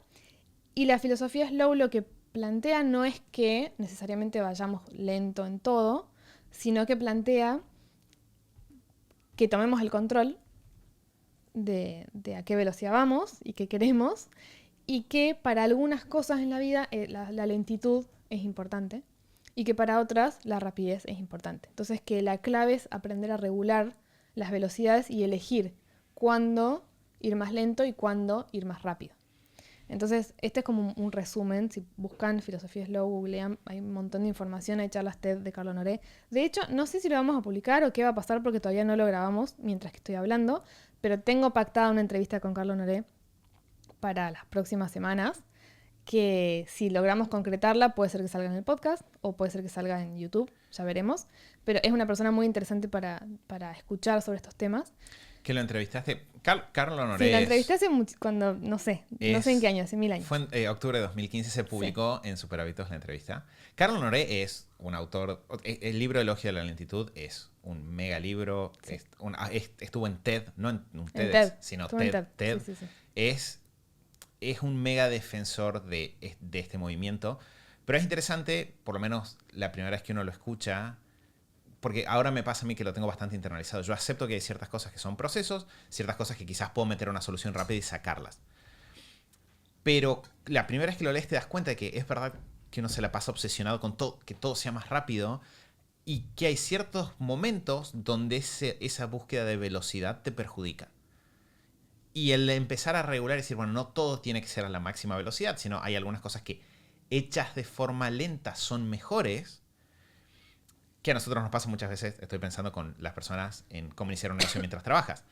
Y la filosofía slow lo que plantea no es que necesariamente vayamos lento en todo, sino que plantea que tomemos el control de a qué velocidad vamos y qué queremos, y que para algunas cosas en la vida la lentitud es importante y que para otras la rapidez es importante. Entonces que la clave es aprender a regular las velocidades y elegir cuándo ir más lento y cuándo ir más rápido. Entonces, este es como un resumen. Si buscan filosofía slow, googlean, hay un montón de información, hay charlas TED de Carl Honoré. De hecho, no sé si lo vamos a publicar o qué va a pasar porque todavía no lo grabamos mientras que estoy hablando, pero tengo pactada una entrevista con Carl Honoré para las próximas semanas, que si logramos concretarla puede ser que salga en el podcast o puede ser que salga en YouTube, ya veremos. Pero es una persona muy interesante para escuchar sobre estos temas. ¿Que lo entrevistaste? Carl Honoré. Sí, la entrevisté hace cuando, no sé en qué año, hace 1000 años. Fue en octubre de 2015 se publicó en Superhábitos la entrevista. Carl Honoré es un autor, el libro Elogio a la lentitud es un mega libro, sí. Estuvo en TED, no en un TEDx, sino TED. Sí. Es un mega defensor de este movimiento, pero es interesante, por lo menos la primera vez que uno lo escucha, porque ahora me pasa a mí que lo tengo bastante internalizado. Yo acepto que hay ciertas cosas que son procesos, ciertas cosas que quizás puedo meter una solución rápida y sacarlas. Pero la primera vez que lo lees te das cuenta de que es verdad que uno se la pasa obsesionado con todo, que todo sea más rápido y que hay ciertos momentos donde esa búsqueda de velocidad te perjudica. Y el empezar a regular y decir, bueno, no todo tiene que ser a la máxima velocidad, sino hay algunas cosas que hechas de forma lenta son mejores, que a nosotros nos pasa muchas veces, estoy pensando con las personas en cómo iniciar un negocio mientras trabajas.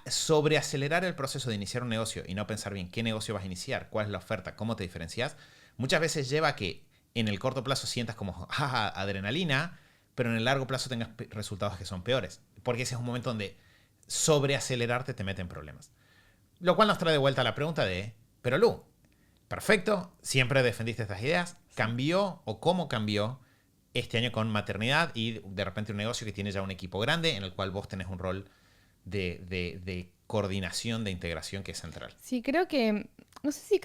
Sobreacelerar el proceso de iniciar un negocio y no pensar bien qué negocio vas a iniciar, cuál es la oferta, cómo te diferencias, muchas veces lleva a que en el corto plazo sientas como adrenalina, pero en el largo plazo tengas resultados que son peores. Porque ese es un momento donde sobreacelerarte te mete en problemas. Lo cual nos trae de vuelta a la pregunta de, pero Lu, perfecto, siempre defendiste estas ideas, ¿cambió o cómo cambió este año con maternidad y de repente un negocio que tiene ya un equipo grande en el cual vos tenés un rol de coordinación, de integración que es central? Sí, creo que, no sé si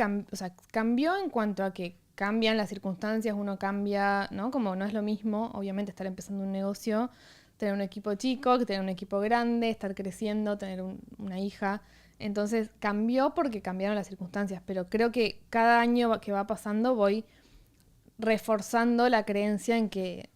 cambió en cuanto a que cambian las circunstancias, uno cambia, ¿no? Como no es lo mismo, obviamente, estar empezando un negocio, tener un equipo chico, que tener un equipo grande, estar creciendo, tener una hija. Entonces cambió porque cambiaron las circunstancias, pero creo que cada año que va pasando voy reforzando la creencia en que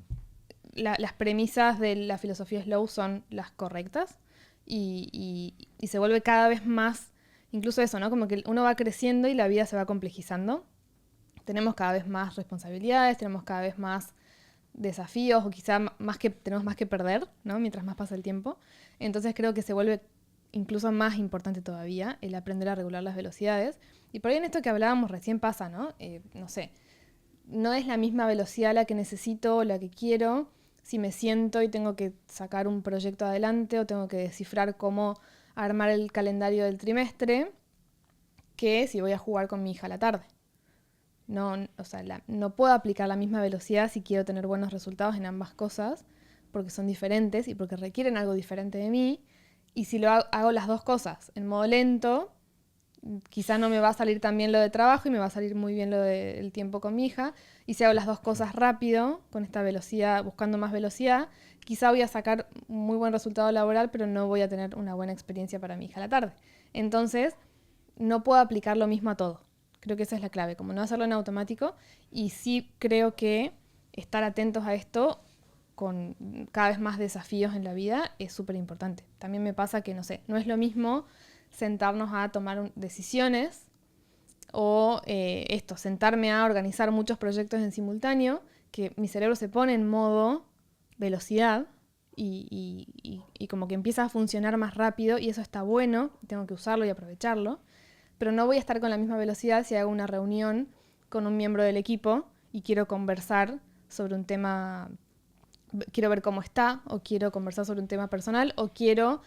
las premisas de la filosofía slow son las correctas y se vuelve cada vez más, incluso eso, ¿no? Como que uno va creciendo y la vida se va complejizando. Tenemos cada vez más responsabilidades, tenemos cada vez más desafíos o quizá tenemos más que perder, ¿no? Mientras más pasa el tiempo. Entonces creo que se vuelve incluso más importante todavía el aprender a regular las velocidades. Y por ahí en esto que hablábamos recién pasa, ¿no? No sé, no es la misma velocidad la que necesito o la que quiero si me siento y tengo que sacar un proyecto adelante o tengo que descifrar cómo armar el calendario del trimestre que si voy a jugar con mi hija a la tarde. No, o sea, no puedo aplicar la misma velocidad si quiero tener buenos resultados en ambas cosas porque son diferentes y porque requieren algo diferente de mí. Y si hago las dos cosas en modo lento, quizá no me va a salir tan bien lo de trabajo y me va a salir muy bien lo del tiempo con mi hija. Y si hago las dos cosas rápido, con esta velocidad, buscando más velocidad, quizá voy a sacar un muy buen resultado laboral, pero no voy a tener una buena experiencia para mi hija a la tarde. Entonces, no puedo aplicar lo mismo a todo. Creo que esa es la clave, como no hacerlo en automático. Y sí creo que estar atentos a esto con cada vez más desafíos en la vida es súper importante. También me pasa que, no sé, no es lo mismo sentarnos a tomar decisiones o sentarme a organizar muchos proyectos en simultáneo, que mi cerebro se pone en modo velocidad y como que empieza a funcionar más rápido y eso está bueno, tengo que usarlo y aprovecharlo, pero no voy a estar con la misma velocidad si hago una reunión con un miembro del equipo y quiero conversar sobre un tema, quiero ver cómo está, o quiero conversar sobre un tema personal, o quiero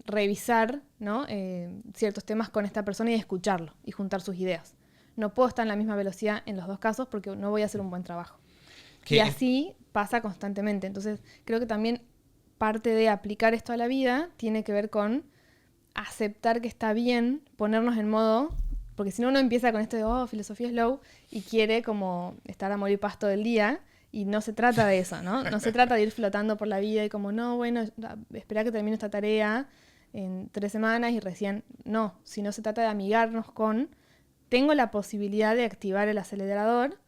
revisar, ¿no? Ciertos temas con esta persona y escucharlo y juntar sus ideas. No puedo estar en la misma velocidad en los dos casos porque no voy a hacer un buen trabajo. Y así pasa constantemente. Entonces creo que también parte de aplicar esto a la vida tiene que ver con aceptar que está bien ponernos en modo, porque si no uno empieza con esto de filosofía slow y quiere como estar a morir pasto del día. Y no se trata de eso, ¿no? No se trata de ir flotando por la vida y como, no, bueno, espera que termine esta tarea en 3 semanas y recién... No, sino se trata de amigarnos con... Tengo la posibilidad de activar el acelerador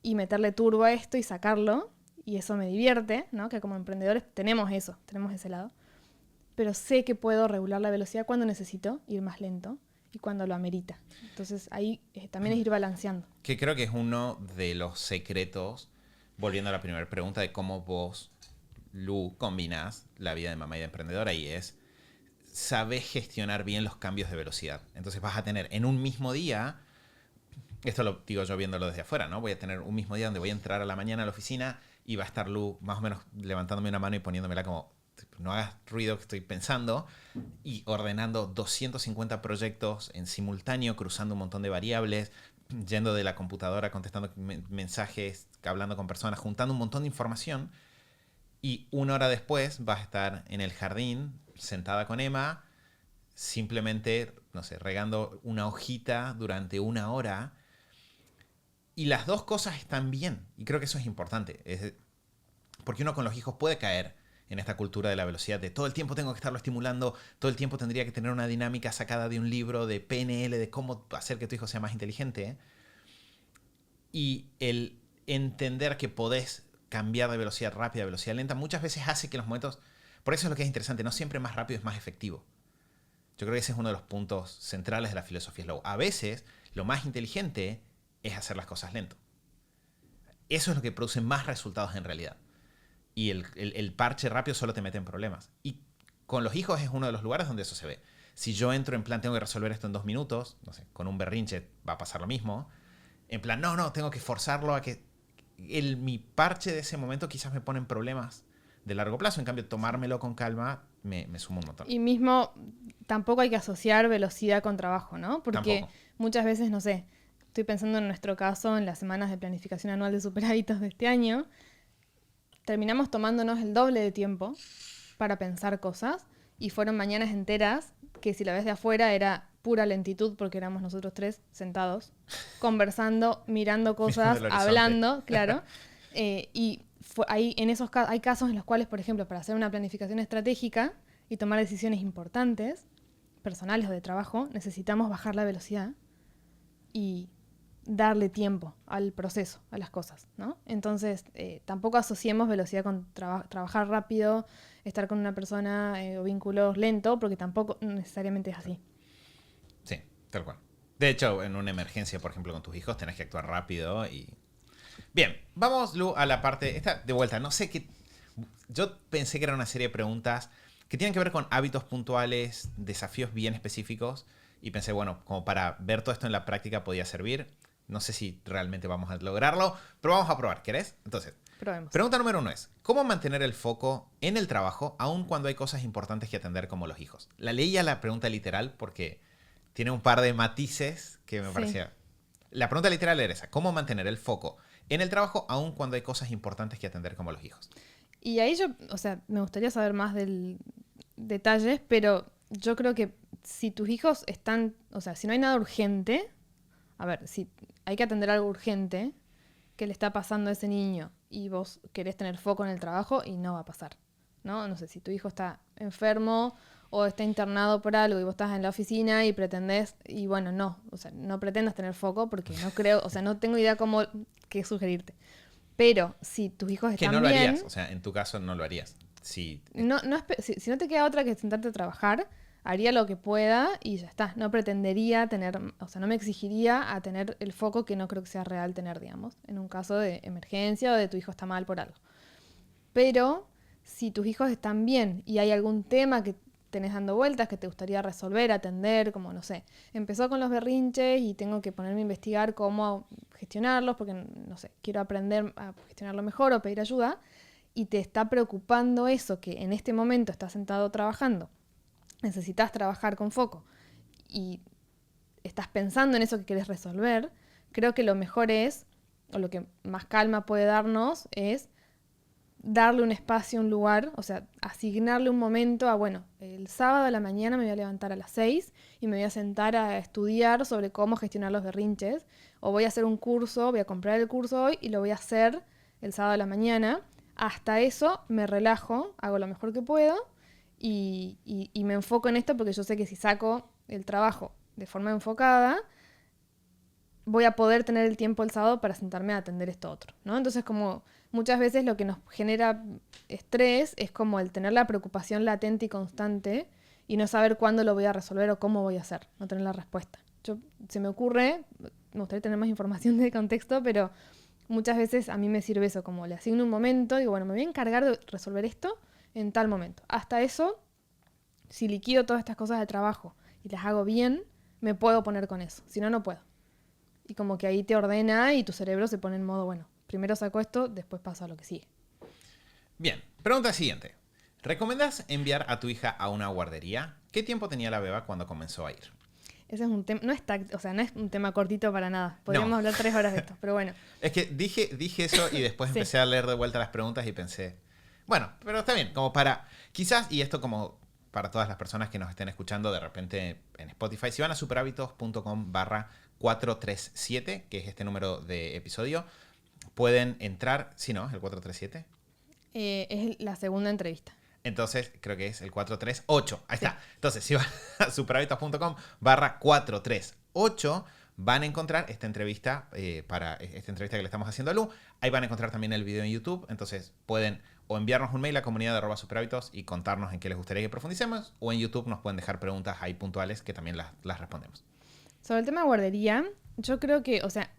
y meterle turbo a esto y sacarlo. Y eso me divierte, ¿no? Que como emprendedores tenemos eso, tenemos ese lado. Pero sé que puedo regular la velocidad cuando necesito ir más lento y cuando lo amerita. Entonces ahí también es ir balanceando. Que creo que es uno de los secretos. Volviendo a la primera pregunta de cómo vos, Lu, combinás la vida de mamá y de emprendedora, y es, sabés gestionar bien los cambios de velocidad. Entonces vas a tener en un mismo día, esto lo digo yo viéndolo desde afuera, ¿no? Voy a tener un mismo día donde voy a entrar a la mañana a la oficina y va a estar Lu más o menos levantándome una mano y poniéndomela como, no hagas ruido que estoy pensando, y ordenando 250 proyectos en simultáneo, cruzando un montón de variables, yendo de la computadora, contestando mensajes, hablando con personas, juntando un montón de información. Y 1 hora después vas a estar en el jardín, sentada con Emma, simplemente, no sé, regando una hojita durante 1 hora. Y las dos cosas están bien. Y creo que eso es importante. Porque uno con los hijos puede caer en esta cultura de la velocidad, de todo el tiempo tengo que estarlo estimulando, todo el tiempo tendría que tener una dinámica sacada de un libro de PNL, de cómo hacer que tu hijo sea más inteligente. Y el entender que podés cambiar de velocidad rápida a velocidad lenta muchas veces hace que los momentos... Por eso es lo que es interesante, no siempre más rápido es más efectivo. Yo creo que ese es uno de los puntos centrales de la filosofía slow. A veces lo más inteligente es hacer las cosas lento. Eso es lo que produce más resultados en realidad. Y el parche rápido solo te mete en problemas. Y con los hijos es uno de los lugares donde eso se ve. Si yo entro en plan, tengo que resolver esto en 2 minutos, no sé, con un berrinche va a pasar lo mismo. En plan, no, tengo que forzarlo a que... mi parche de ese momento quizás me pone en problemas de largo plazo. En cambio, tomármelo con calma me suma un montón. Y mismo, tampoco hay que asociar velocidad con trabajo, ¿no? Porque Tampoco. Muchas veces, no sé, estoy pensando en nuestro caso, en las semanas de planificación anual de superhábitos de este año, terminamos tomándonos el doble de tiempo para pensar cosas y fueron mañanas enteras que si la ves de afuera era pura lentitud porque éramos nosotros 3 sentados, conversando, mirando cosas, hablando, claro. Y hay casos en los cuales, por ejemplo, para hacer una planificación estratégica y tomar decisiones importantes, personales o de trabajo, necesitamos bajar la velocidad y darle tiempo al proceso, a las cosas, ¿no? Entonces, tampoco asociemos velocidad con trabajar rápido, estar con una persona o vínculos lento, porque tampoco necesariamente es así. Sí, tal cual. De hecho, en una emergencia, por ejemplo, con tus hijos, tenés que actuar rápido y... Bien, vamos, Lu, a la parte... Esta, de vuelta, no sé qué... Yo pensé que era una serie de preguntas que tienen que ver con hábitos puntuales, desafíos bien específicos, y pensé, bueno, como para ver todo esto en la práctica podía servir. No sé si realmente vamos a lograrlo, pero vamos a probar, ¿querés? Entonces, Probemos. pregunta número 1 es, ¿cómo mantener el foco en el trabajo aun cuando hay cosas importantes que atender como los hijos? La leía la pregunta literal porque tiene un par de matices que me parecía... La pregunta literal era esa, ¿cómo mantener el foco en el trabajo aun cuando hay cosas importantes que atender como los hijos? Y ahí yo, o sea, me gustaría saber más del detalles, pero yo creo que si tus hijos están, o sea, si no hay nada urgente, a ver, si hay que atender algo urgente que le está pasando a ese niño y vos querés tener foco en el trabajo y no va a pasar, ¿no? No sé, si tu hijo está enfermo o está internado por algo y vos estás en la oficina y pretendés, y bueno, no, o sea, no pretendas tener foco porque no creo, o sea, no tengo idea cómo, qué sugerirte. Pero si tus hijos Que están no lo bien, harías, o sea, en tu caso no lo harías. Si, si no te queda otra que sentarte a trabajar, haría lo que pueda y ya está. No pretendería tener, o sea, no me exigiría a tener el foco que no creo que sea real tener, digamos, en un caso de emergencia o de tu hijo está mal por algo. Pero si tus hijos están bien y hay algún tema que tenés dando vueltas que te gustaría resolver, atender, como no sé, empezó con los berrinches y tengo que ponerme a investigar cómo gestionarlos porque, no sé, quiero aprender a gestionarlo mejor o pedir ayuda, y te está preocupando eso, que en este momento estás sentado trabajando, necesitas trabajar con foco y estás pensando en eso que querés resolver, creo que lo mejor es, o lo que más calma puede darnos, es darle un espacio, un lugar, o sea, asignarle un momento a, bueno, el sábado a la mañana me voy a levantar a las 6 y me voy a sentar a estudiar sobre cómo gestionar los berrinches, o voy a hacer un curso, voy a comprar el curso hoy y lo voy a hacer el sábado a la mañana. Hasta eso me relajo, hago lo mejor que puedo y me enfoco en esto porque yo sé que si saco el trabajo de forma enfocada, voy a poder tener el tiempo el sábado para sentarme a atender esto otro, ¿no? Entonces, como muchas veces lo que nos genera estrés es como el tener la preocupación latente y constante y no saber cuándo lo voy a resolver o cómo voy a hacer, no tener la respuesta. Se me ocurre, me gustaría tener más información de contexto, pero muchas veces a mí me sirve eso, como le asigno un momento, digo, bueno, me voy a encargar de resolver esto en tal momento. Hasta eso, si liquido todas estas cosas de trabajo y las hago bien, me puedo poner con eso, si no, no puedo. Y como que ahí te ordena y tu cerebro se pone en modo, bueno, primero saco esto, después paso a lo que sigue. Bien, pregunta siguiente. ¿Recomendás enviar a tu hija a una guardería? ¿Qué tiempo tenía la beba cuando comenzó a ir? Ese es un tema, no es un tema cortito para nada. Podríamos hablar 3 horas de esto, pero bueno. Es que dije eso y después Sí. empecé a leer de vuelta las preguntas y pensé, bueno, pero está bien, como para, quizás, y esto como para todas las personas que nos estén escuchando de repente en Spotify, si van a superhábitos.com/437, que es este número de episodio, pueden entrar, ¿sí no? ¿El 437? Es la segunda entrevista. Entonces, creo que es el 438. Ahí está. Entonces, si van a superhábitos.com/438, van a encontrar esta entrevista, para esta entrevista que le estamos haciendo a Lu. Ahí van a encontrar también el video en YouTube. Entonces, pueden o enviarnos un mail a comunidad@superhábitos y contarnos en qué les gustaría que profundicemos. O en YouTube nos pueden dejar preguntas ahí puntuales que también las respondemos. Sobre el tema de guardería, yo creo que, o sea,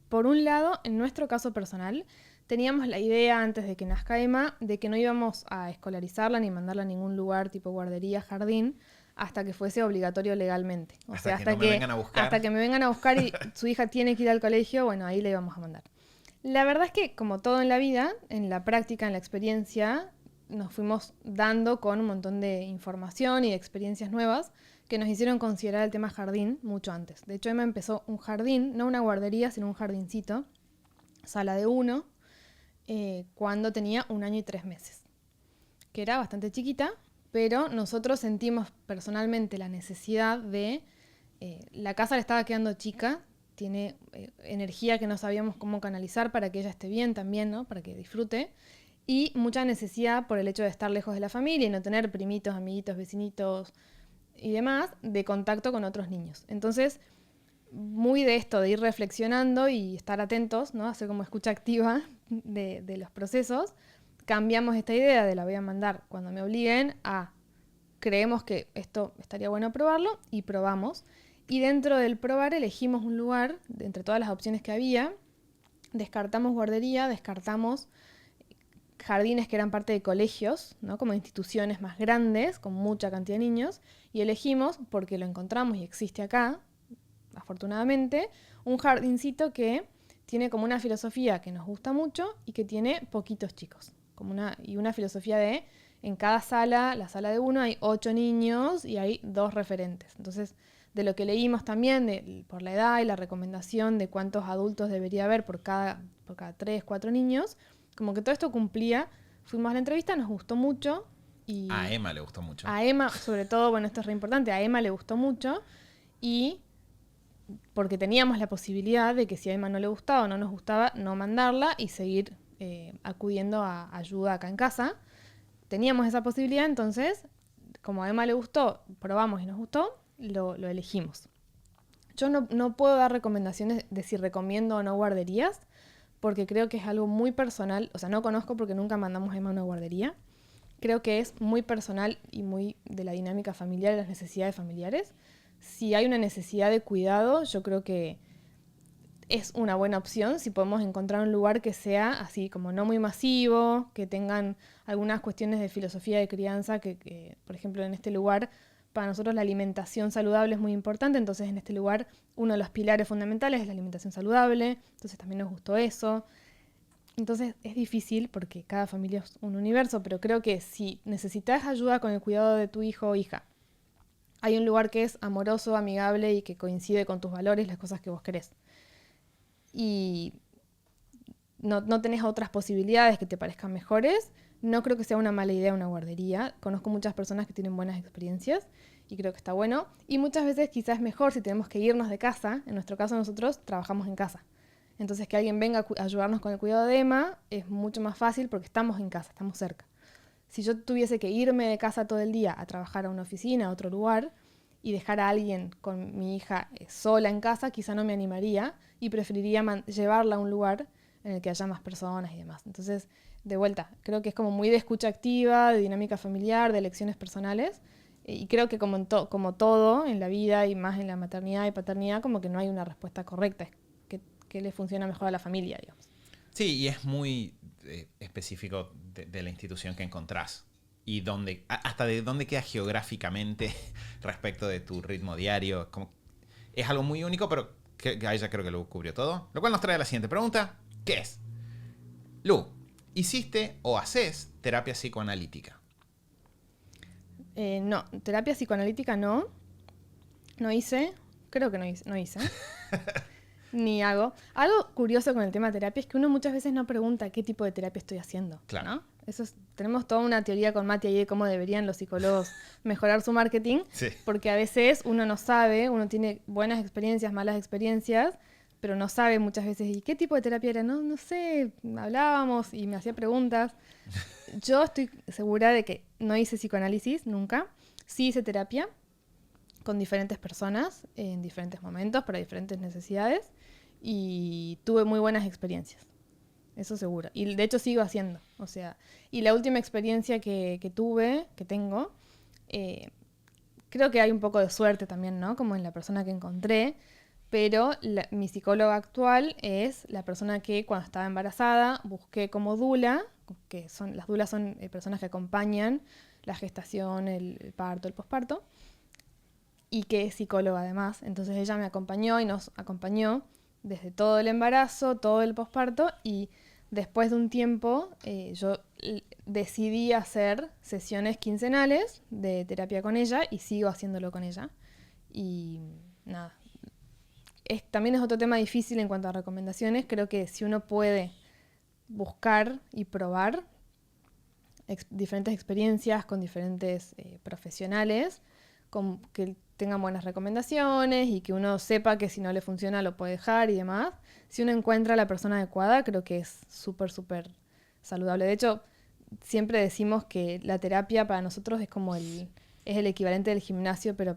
por un lado, en nuestro caso personal, teníamos la idea antes de que nazca Emma de que no íbamos a escolarizarla ni mandarla a ningún lugar tipo guardería, jardín, hasta que fuese obligatorio legalmente. O sea, Hasta que me vengan a buscar. hasta que me vengan a buscar y su hija tiene que ir al colegio, bueno, ahí le íbamos a mandar. La verdad es que, como todo en la vida, en la práctica, en la experiencia, nos fuimos dando con un montón de información y de experiencias nuevas que nos hicieron considerar el tema jardín mucho antes. De hecho, Emma empezó un jardín, no una guardería, sino un jardincito, sala de 1, cuando tenía 1 año y 3 meses, que era bastante chiquita, pero nosotros sentimos personalmente la necesidad de... la casa le estaba quedando chica, tiene energía que no sabíamos cómo canalizar para que ella esté bien también, ¿no? Para que disfrute, y mucha necesidad por el hecho de estar lejos de la familia y no tener primitos, amiguitos, vecinitos, y demás de contacto con otros niños. Entonces, muy de esto, de ir reflexionando y estar atentos, ¿no? Hacer como escucha activa de los procesos, cambiamos esta idea de la voy a mandar cuando me obliguen a creemos que esto estaría bueno probarlo y probamos. Y dentro del probar elegimos un lugar, de entre todas las opciones que había, descartamos guardería, descartamos jardines que eran parte de colegios, ¿no? Como instituciones más grandes, con mucha cantidad de niños, y elegimos, porque lo encontramos y existe acá, afortunadamente, un jardincito que tiene como una filosofía que nos gusta mucho y que tiene poquitos chicos. Y una filosofía de, en cada sala, la sala de uno, hay 8 niños y hay 2 referentes. Entonces, de lo que leímos también, por la edad y la recomendación de cuántos adultos debería haber por cada 3, 4 niños, como que todo esto cumplía. Fuimos a la entrevista, nos gustó mucho. Y a Emma le gustó mucho. A Emma, sobre todo, bueno, esto es re importante, a Emma le gustó mucho. Y porque teníamos la posibilidad de que si a Emma no le gustaba o no nos gustaba, no mandarla y seguir acudiendo a ayuda acá en casa. Teníamos esa posibilidad, entonces, como a Emma le gustó, probamos y nos gustó, lo elegimos. Yo no puedo dar recomendaciones de si recomiendo o no guarderías, porque creo que es algo muy personal. O sea, no conozco porque nunca mandamos a Emma a una guardería. Creo que es muy personal y muy de la dinámica familiar y las necesidades familiares. Si hay una necesidad de cuidado, yo creo que es una buena opción si podemos encontrar un lugar que sea así como no muy masivo, que tengan algunas cuestiones de filosofía de crianza, que por ejemplo en este lugar para nosotros la alimentación saludable es muy importante, entonces en este lugar uno de los pilares fundamentales es la alimentación saludable, entonces también nos gustó eso. Entonces es difícil porque cada familia es un universo, pero creo que si necesitas ayuda con el cuidado de tu hijo o hija, hay un lugar que es amoroso, amigable y que coincide con tus valores, las cosas que vos querés. Y no tenés otras posibilidades que te parezcan mejores, no creo que sea una mala idea una guardería. Conozco muchas personas que tienen buenas experiencias y creo que está bueno. Y muchas veces quizás es mejor si tenemos que irnos de casa. En nuestro caso nosotros trabajamos en casa. Entonces que alguien venga a ayudarnos con el cuidado de Emma es mucho más fácil porque estamos en casa, estamos cerca. Si yo tuviese que irme de casa todo el día a trabajar a una oficina, a otro lugar, y dejar a alguien con mi hija sola en casa, quizá no me animaría y preferiría llevarla a un lugar en el que haya más personas y demás. Entonces, de vuelta, creo que es como muy de escucha activa, de dinámica familiar, de elecciones personales, y creo que como todo en la vida y más en la maternidad y paternidad, como que no hay una respuesta correcta, es que le funciona mejor a la familia, digamos. Sí, y es muy específico de la institución que encontrás. Y hasta de dónde queda geográficamente respecto de tu ritmo diario. Es algo muy único, pero que ahí ya creo que lo cubrió todo. Lo cual nos trae a la siguiente pregunta, ¿qué es? Lu, ¿hiciste o haces terapia psicoanalítica? No, terapia psicoanalítica no hice, creo que no hice. Ni hago. Algo curioso con el tema de terapia es que uno muchas veces no pregunta qué tipo de terapia estoy haciendo. Claro. ¿No? Tenemos toda una teoría con Mati ahí de cómo deberían los psicólogos mejorar su marketing, Sí. porque a veces uno no sabe, uno tiene buenas experiencias, malas experiencias, pero no sabe muchas veces, ¿y qué tipo de terapia era? No sé, hablábamos y me hacía preguntas. Yo estoy segura de que no hice psicoanálisis nunca, sí hice terapia con diferentes personas en diferentes momentos para diferentes necesidades y tuve muy buenas experiencias. Eso seguro. Y de hecho sigo haciendo. O sea, y la última experiencia que tengo, creo que hay un poco de suerte también, ¿no? Como en la persona que encontré. Pero mi psicóloga actual es la persona que cuando estaba embarazada busqué como dula, que las dulas son personas que acompañan la gestación, el parto, el posparto, y que es psicóloga además. Entonces ella me acompañó y nos acompañó desde todo el embarazo, todo el posparto, y después de un tiempo yo decidí hacer sesiones quincenales de terapia con ella y sigo haciéndolo con ella. Y nada, también es otro tema difícil en cuanto a recomendaciones. Creo que si uno puede buscar y probar diferentes experiencias con diferentes profesionales, que tengan buenas recomendaciones y que uno sepa que si no le funciona lo puede dejar y demás. Si uno encuentra a la persona adecuada, creo que es súper, súper saludable. De hecho, siempre decimos que la terapia para nosotros es como el es el equivalente del gimnasio, pero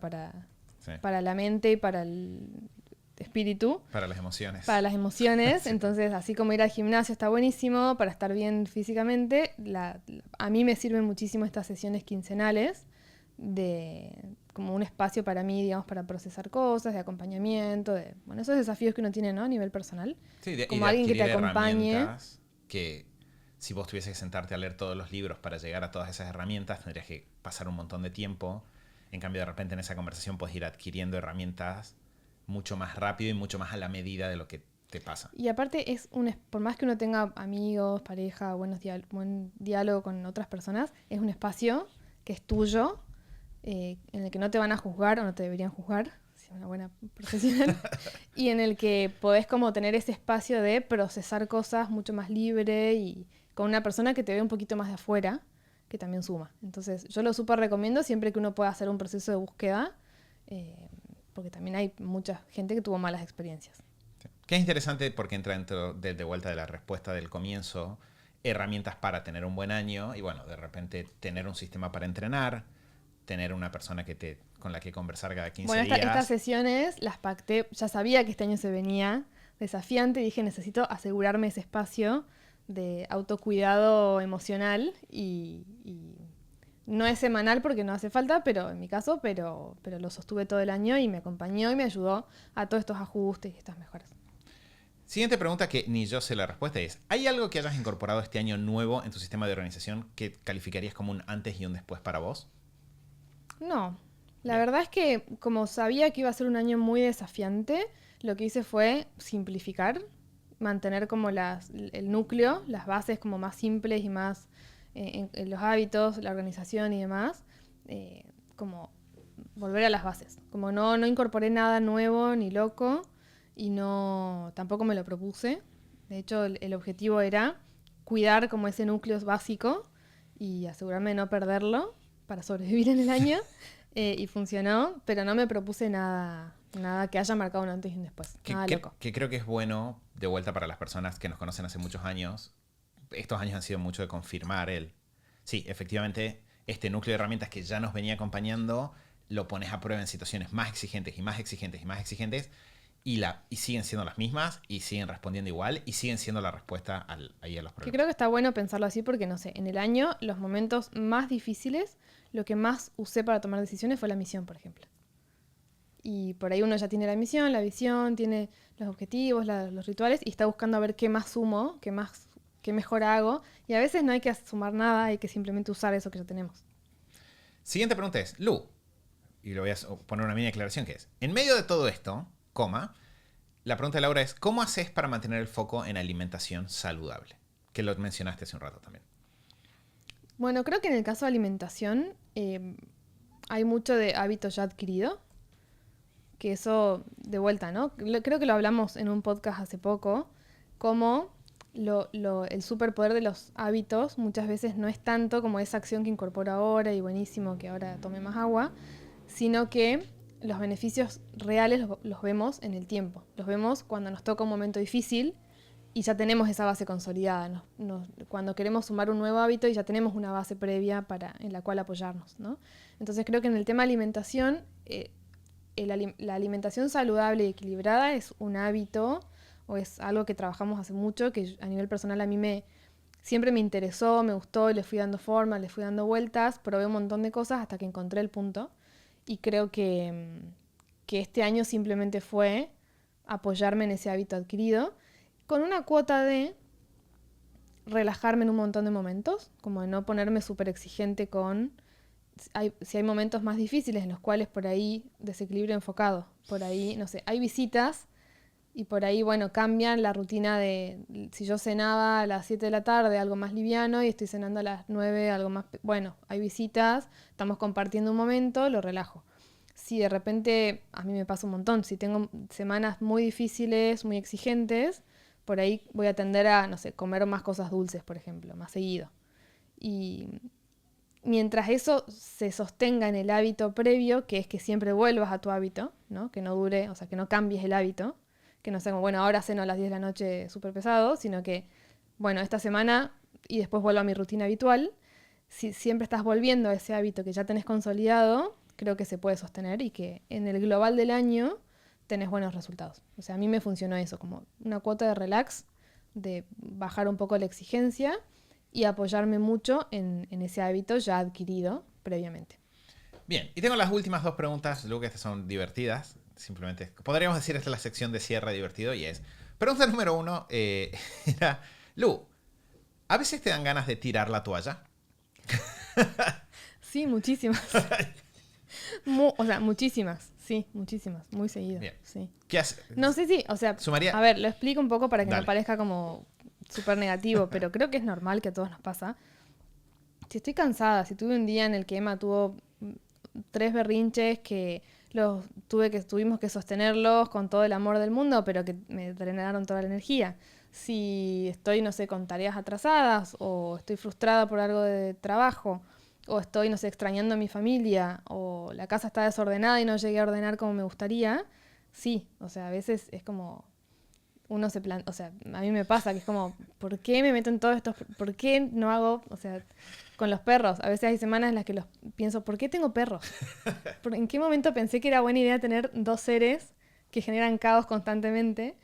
Sí. para la mente y para el espíritu. Para las emociones. Para las emociones, Sí. entonces así como ir al gimnasio está buenísimo para estar bien físicamente, a mí me sirven muchísimo estas sesiones quincenales como un espacio para mí, digamos, para procesar cosas, de acompañamiento, bueno, esos desafíos que uno tiene, ¿no? A nivel personal. Sí, y Como de alguien que te adquirir acompañe. herramientas que si vos tuvieses que sentarte a leer todos los libros para llegar a todas esas herramientas, tendrías que pasar un montón de tiempo. En cambio, de repente en esa conversación puedes ir adquiriendo herramientas mucho más rápido y mucho más a la medida de lo que te pasa. Y aparte por más que uno tenga amigos, pareja, buen diálogo con otras personas, es un espacio que es tuyo, en el que no te van a juzgar o no te deberían juzgar, si es una buena profesional, y en el que podés como tener ese espacio de procesar cosas mucho más libre y con una persona que te ve un poquito más de afuera, que también suma. Entonces yo lo súper recomiendo siempre que uno pueda hacer un proceso de búsqueda, porque también hay mucha gente que tuvo malas experiencias. Sí. Que es interesante porque entra dentro de vuelta de la respuesta del comienzo, herramientas para tener un buen año y bueno, de repente tener un sistema para entrenar, tener una persona con la que conversar cada 15 días. Bueno, estas sesiones las pacté, ya sabía que este año se venía desafiante y dije necesito asegurarme ese espacio de autocuidado emocional y no es semanal porque no hace falta, pero en mi caso, pero lo sostuve todo el año y me acompañó y me ayudó a todos estos ajustes y estas mejoras. Siguiente pregunta que ni yo sé la respuesta es, ¿hay algo que hayas incorporado este año nuevo en tu sistema de organización que calificarías como un antes y un después para vos? No, la verdad es que como sabía que iba a ser un año muy desafiante, lo que hice fue simplificar, mantener como el núcleo, las bases como más simples y más en los hábitos, la organización y demás, como volver a las bases. Como no incorporé nada nuevo ni loco y tampoco me lo propuse. De hecho, el objetivo era cuidar como ese núcleo básico y asegurarme de no perderlo para sobrevivir en el año. Y funcionó, pero no me propuse nada que haya marcado un antes y un después. Nada loco. Que creo que es bueno, de vuelta para las personas que nos conocen hace muchos años. Estos años han sido mucho de confirmar sí, efectivamente, este núcleo de herramientas que ya nos venía acompañando, lo pones a prueba en situaciones más exigentes y más exigentes y más exigentes, y siguen siendo las mismas, y siguen respondiendo igual, y siguen siendo la respuesta ahí a los problemas. Que creo que está bueno pensarlo así porque, no sé, en el año, los momentos más difíciles, lo que más usé para tomar decisiones fue la misión, por ejemplo. Y por ahí uno ya tiene la misión, la visión, tiene los objetivos, los rituales, y está buscando a ver qué más sumo, qué mejor hago. Y a veces no hay que sumar nada, hay que simplemente usar eso que ya tenemos. Siguiente pregunta es, Lu, y le voy a poner una mini aclaración que es, en medio de todo esto, la pregunta de Laura es, ¿cómo haces para mantener el foco en alimentación saludable? Que lo mencionaste hace un rato también. Bueno, creo que en el caso de alimentación hay mucho de hábito ya adquirido, que eso, de vuelta, ¿no? Creo que lo hablamos en un podcast hace poco, como el superpoder de los hábitos muchas veces no es tanto como esa acción que incorporo ahora y buenísimo que ahora tome más agua, sino que los beneficios reales los vemos en el tiempo. Los vemos cuando nos toca un momento difícil y ya tenemos esa base consolidada. Cuando queremos sumar un nuevo hábito y ya tenemos una base previa en la cual apoyarnos, ¿no? Entonces creo que en el tema alimentación, la alimentación saludable y equilibrada es un hábito o es algo que trabajamos hace mucho, que a nivel personal a mí siempre me interesó, me gustó, le fui dando forma, le fui dando vueltas, probé un montón de cosas hasta que encontré el punto. Y creo que este año simplemente fue apoyarme en ese hábito adquirido con una cuota de relajarme en un montón de momentos, como de no ponerme súper exigente si hay momentos más difíciles en los cuales por ahí desequilibrio enfocado, por ahí, no sé, hay visitas y por ahí, bueno, cambian la rutina de si yo cenaba a las 7 de la tarde, algo más liviano, y estoy cenando a las 9, algo más... Bueno, hay visitas, estamos compartiendo un momento, lo relajo. Si de repente, a mí me pasa un montón, si tengo semanas muy difíciles, muy exigentes, por ahí voy a tender a, no sé, comer más cosas dulces, por ejemplo, más seguido. Y mientras eso se sostenga en el hábito previo, que es que siempre vuelvas a tu hábito, ¿no? Que no dure, o sea, que no cambies el hábito, que no sea como, bueno, ahora ceno a las 10 de la noche súper pesado, sino que, bueno, esta semana y después vuelvo a mi rutina habitual. si siempre estás volviendo a ese hábito que ya tenés consolidado, creo que se puede sostener y que en el global del año tenés buenos resultados. O sea, a mí me funcionó eso, como una cuota de relax, de bajar un poco la exigencia y apoyarme mucho en ese hábito ya adquirido previamente. Bien, y tengo las últimas 2 preguntas, Lu, que estas son divertidas. Simplemente, podríamos decir, esta es la sección de cierre divertido y es... Pregunta número 1 era... Lu, ¿a veces te dan ganas de tirar la toalla? Sí, muchísimas. O sea, muchísimas. Sí, muchísimas. Muy seguido. Bien. Sí. ¿Qué haces? No sé si, o sea, Sumaría... a ver, lo explico un poco para que Dale. no parezca como súper negativo, pero creo que es normal que a todos nos pasa. Si estoy cansada, si tuve un día en el que Emma tuvo 3 berrinches que tuvimos que sostenerlos con todo el amor del mundo, pero que me drenaron toda la energía. Si estoy, no sé, con tareas atrasadas, o estoy frustrada por algo de trabajo, o estoy, no sé, extrañando a mi familia, o la casa está desordenada y no llegué a ordenar como me gustaría, sí, o sea, a veces es como uno se plantea, o sea, a mí me pasa que es como, ¿por qué me meto en todo esto? ¿Por qué no hago, o sea, con los perros? A veces hay semanas en las que pienso, ¿por qué tengo perros? ¿En qué momento pensé que era buena idea tener 2 seres que generan caos constantemente?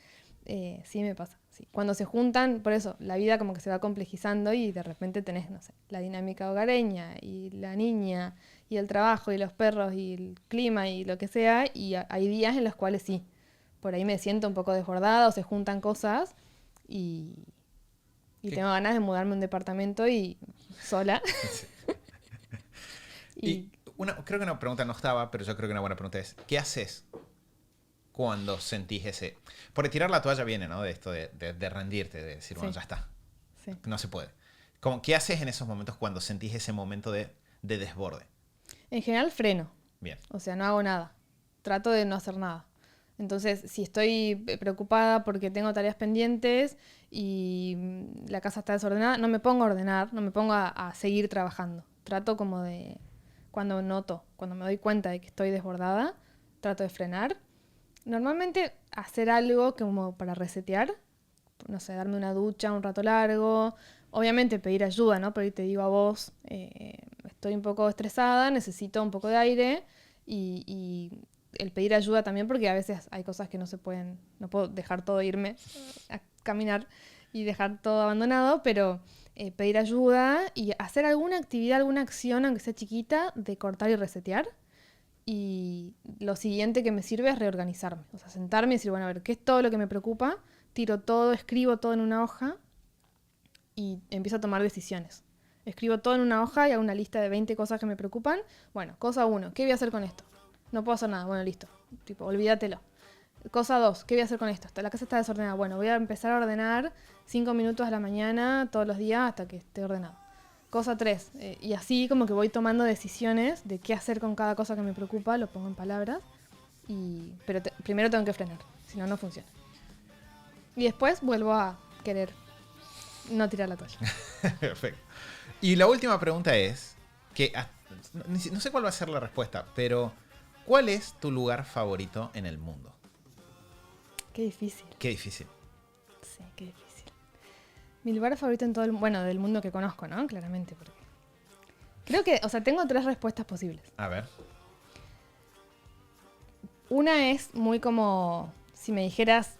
Sí me pasa. Sí. Cuando se juntan, por eso, la vida como que se va complejizando y de repente tenés, no sé, la dinámica hogareña y la niña y el trabajo y los perros y el clima y lo que sea, y hay días en los cuales sí, por ahí me siento un poco desbordada o se juntan cosas y tengo ganas de mudarme a un departamento y sola. Y creo que una pregunta no estaba, pero yo creo que una buena pregunta es, ¿qué haces cuando sentís ese... Porque tirar la toalla viene, ¿no? De esto de rendirte, de decir, bueno, Sí. ya está. Sí. No se puede. ¿Qué haces en esos momentos cuando sentís ese momento de desborde? En general freno. Bien. O sea, no hago nada. Trato de no hacer nada. Entonces, si estoy preocupada porque tengo tareas pendientes y la casa está desordenada, no me pongo a ordenar, no me pongo a seguir trabajando. Trato como de, cuando me doy cuenta de que estoy desbordada, trato de frenar. Normalmente hacer algo como para resetear, no sé, darme una ducha un rato largo, obviamente pedir ayuda, ¿no? Por ahí te digo a vos, estoy un poco estresada, necesito un poco de aire y el pedir ayuda también porque a veces hay cosas que no se pueden, no puedo dejar todo irme a caminar y dejar todo abandonado, pero pedir ayuda y hacer alguna actividad, alguna acción, aunque sea chiquita, de cortar y resetear. Y lo siguiente que me sirve es reorganizarme, o sea, sentarme y decir, bueno, a ver, ¿qué es todo lo que me preocupa? Tiro todo, escribo todo en una hoja y empiezo a tomar decisiones. Escribo todo en una hoja y hago una lista de 20 cosas que me preocupan. Bueno, cosa 1, ¿qué voy a hacer con esto? No puedo hacer nada, bueno, listo. Tipo, olvídatelo. Cosa 2, ¿qué voy a hacer con esto? La casa está desordenada. Bueno, voy a empezar a ordenar 5 minutos a la mañana todos los días hasta que esté ordenado. Cosa 3, y así como que voy tomando decisiones de qué hacer con cada cosa que me preocupa, lo pongo en palabras, pero primero tengo que frenar, si no, no funciona. Y después vuelvo a querer no tirar la toalla. Perfecto. Y la última pregunta es, no sé cuál va a ser la respuesta, pero ¿cuál es tu lugar favorito en el mundo? Qué difícil. Qué difícil. Sí, qué difícil. Mi lugar favorito en todo del mundo que conozco, ¿no? Claramente, porque creo que, o sea, tengo 3 respuestas posibles. A ver. Una es muy como si me dijeras,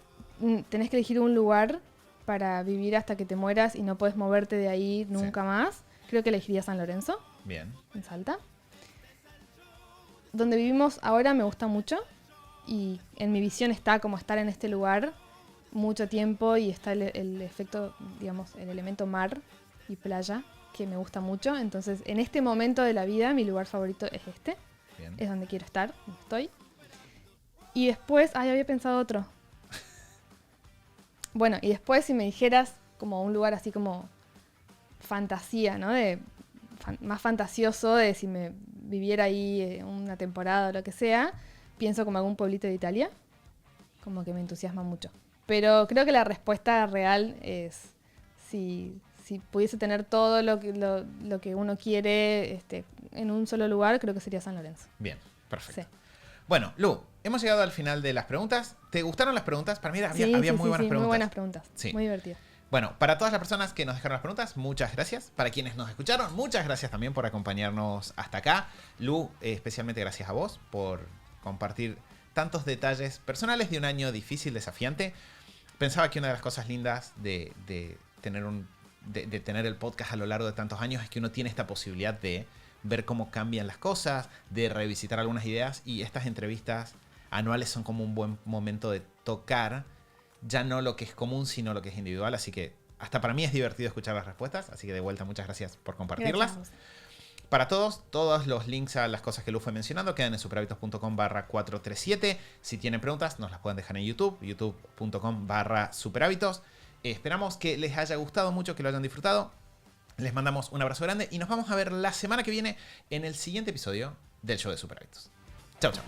tenés que elegir un lugar para vivir hasta que te mueras y no puedes moverte de ahí nunca más. Creo que elegiría San Lorenzo, Bien. en Salta. Donde vivimos ahora me gusta mucho y en mi visión está como estar en este lugar mucho tiempo y está el efecto, digamos, el elemento mar y playa que me gusta mucho. Entonces, en este momento de la vida, mi lugar favorito es este. Bien. Es donde quiero estar, donde estoy. Y después, había pensado otro. Bueno, y después si me dijeras como un lugar así como fantasía, ¿no? Más fantasioso, de si me viviera ahí una temporada o lo que sea, pienso como algún pueblito de Italia. Como que me entusiasma mucho. Pero creo que la respuesta real es si pudiese tener todo lo que uno quiere en un solo lugar, creo que sería San Lorenzo. Bien, perfecto. Sí. Bueno, Lu, hemos llegado al final de las preguntas. ¿Te gustaron las preguntas? Para mí había muy buenas preguntas. Muy buenas preguntas. Sí. Muy divertidas. Bueno, para todas las personas que nos dejaron las preguntas, muchas gracias. Para quienes nos escucharon, muchas gracias también por acompañarnos hasta acá. Lu, especialmente gracias a vos por compartir tantos detalles personales de un año difícil, desafiante. Pensaba que una de las cosas lindas de tener el podcast a lo largo de tantos años es que uno tiene esta posibilidad de ver cómo cambian las cosas, de revisitar algunas ideas, y estas entrevistas anuales son como un buen momento de tocar ya no lo que es común, sino lo que es individual. Así que hasta para mí es divertido escuchar las respuestas. Así que de vuelta, muchas gracias por compartirlas. Gracias. Para todos los links a las cosas que Lu fue mencionando quedan en superhábitos.com/437. Si tienen preguntas, nos las pueden dejar en YouTube, youtube.com/superhábitos. Esperamos que les haya gustado mucho, que lo hayan disfrutado. Les mandamos un abrazo grande y nos vamos a ver la semana que viene en el siguiente episodio del show de Superhábitos. Chau, chau.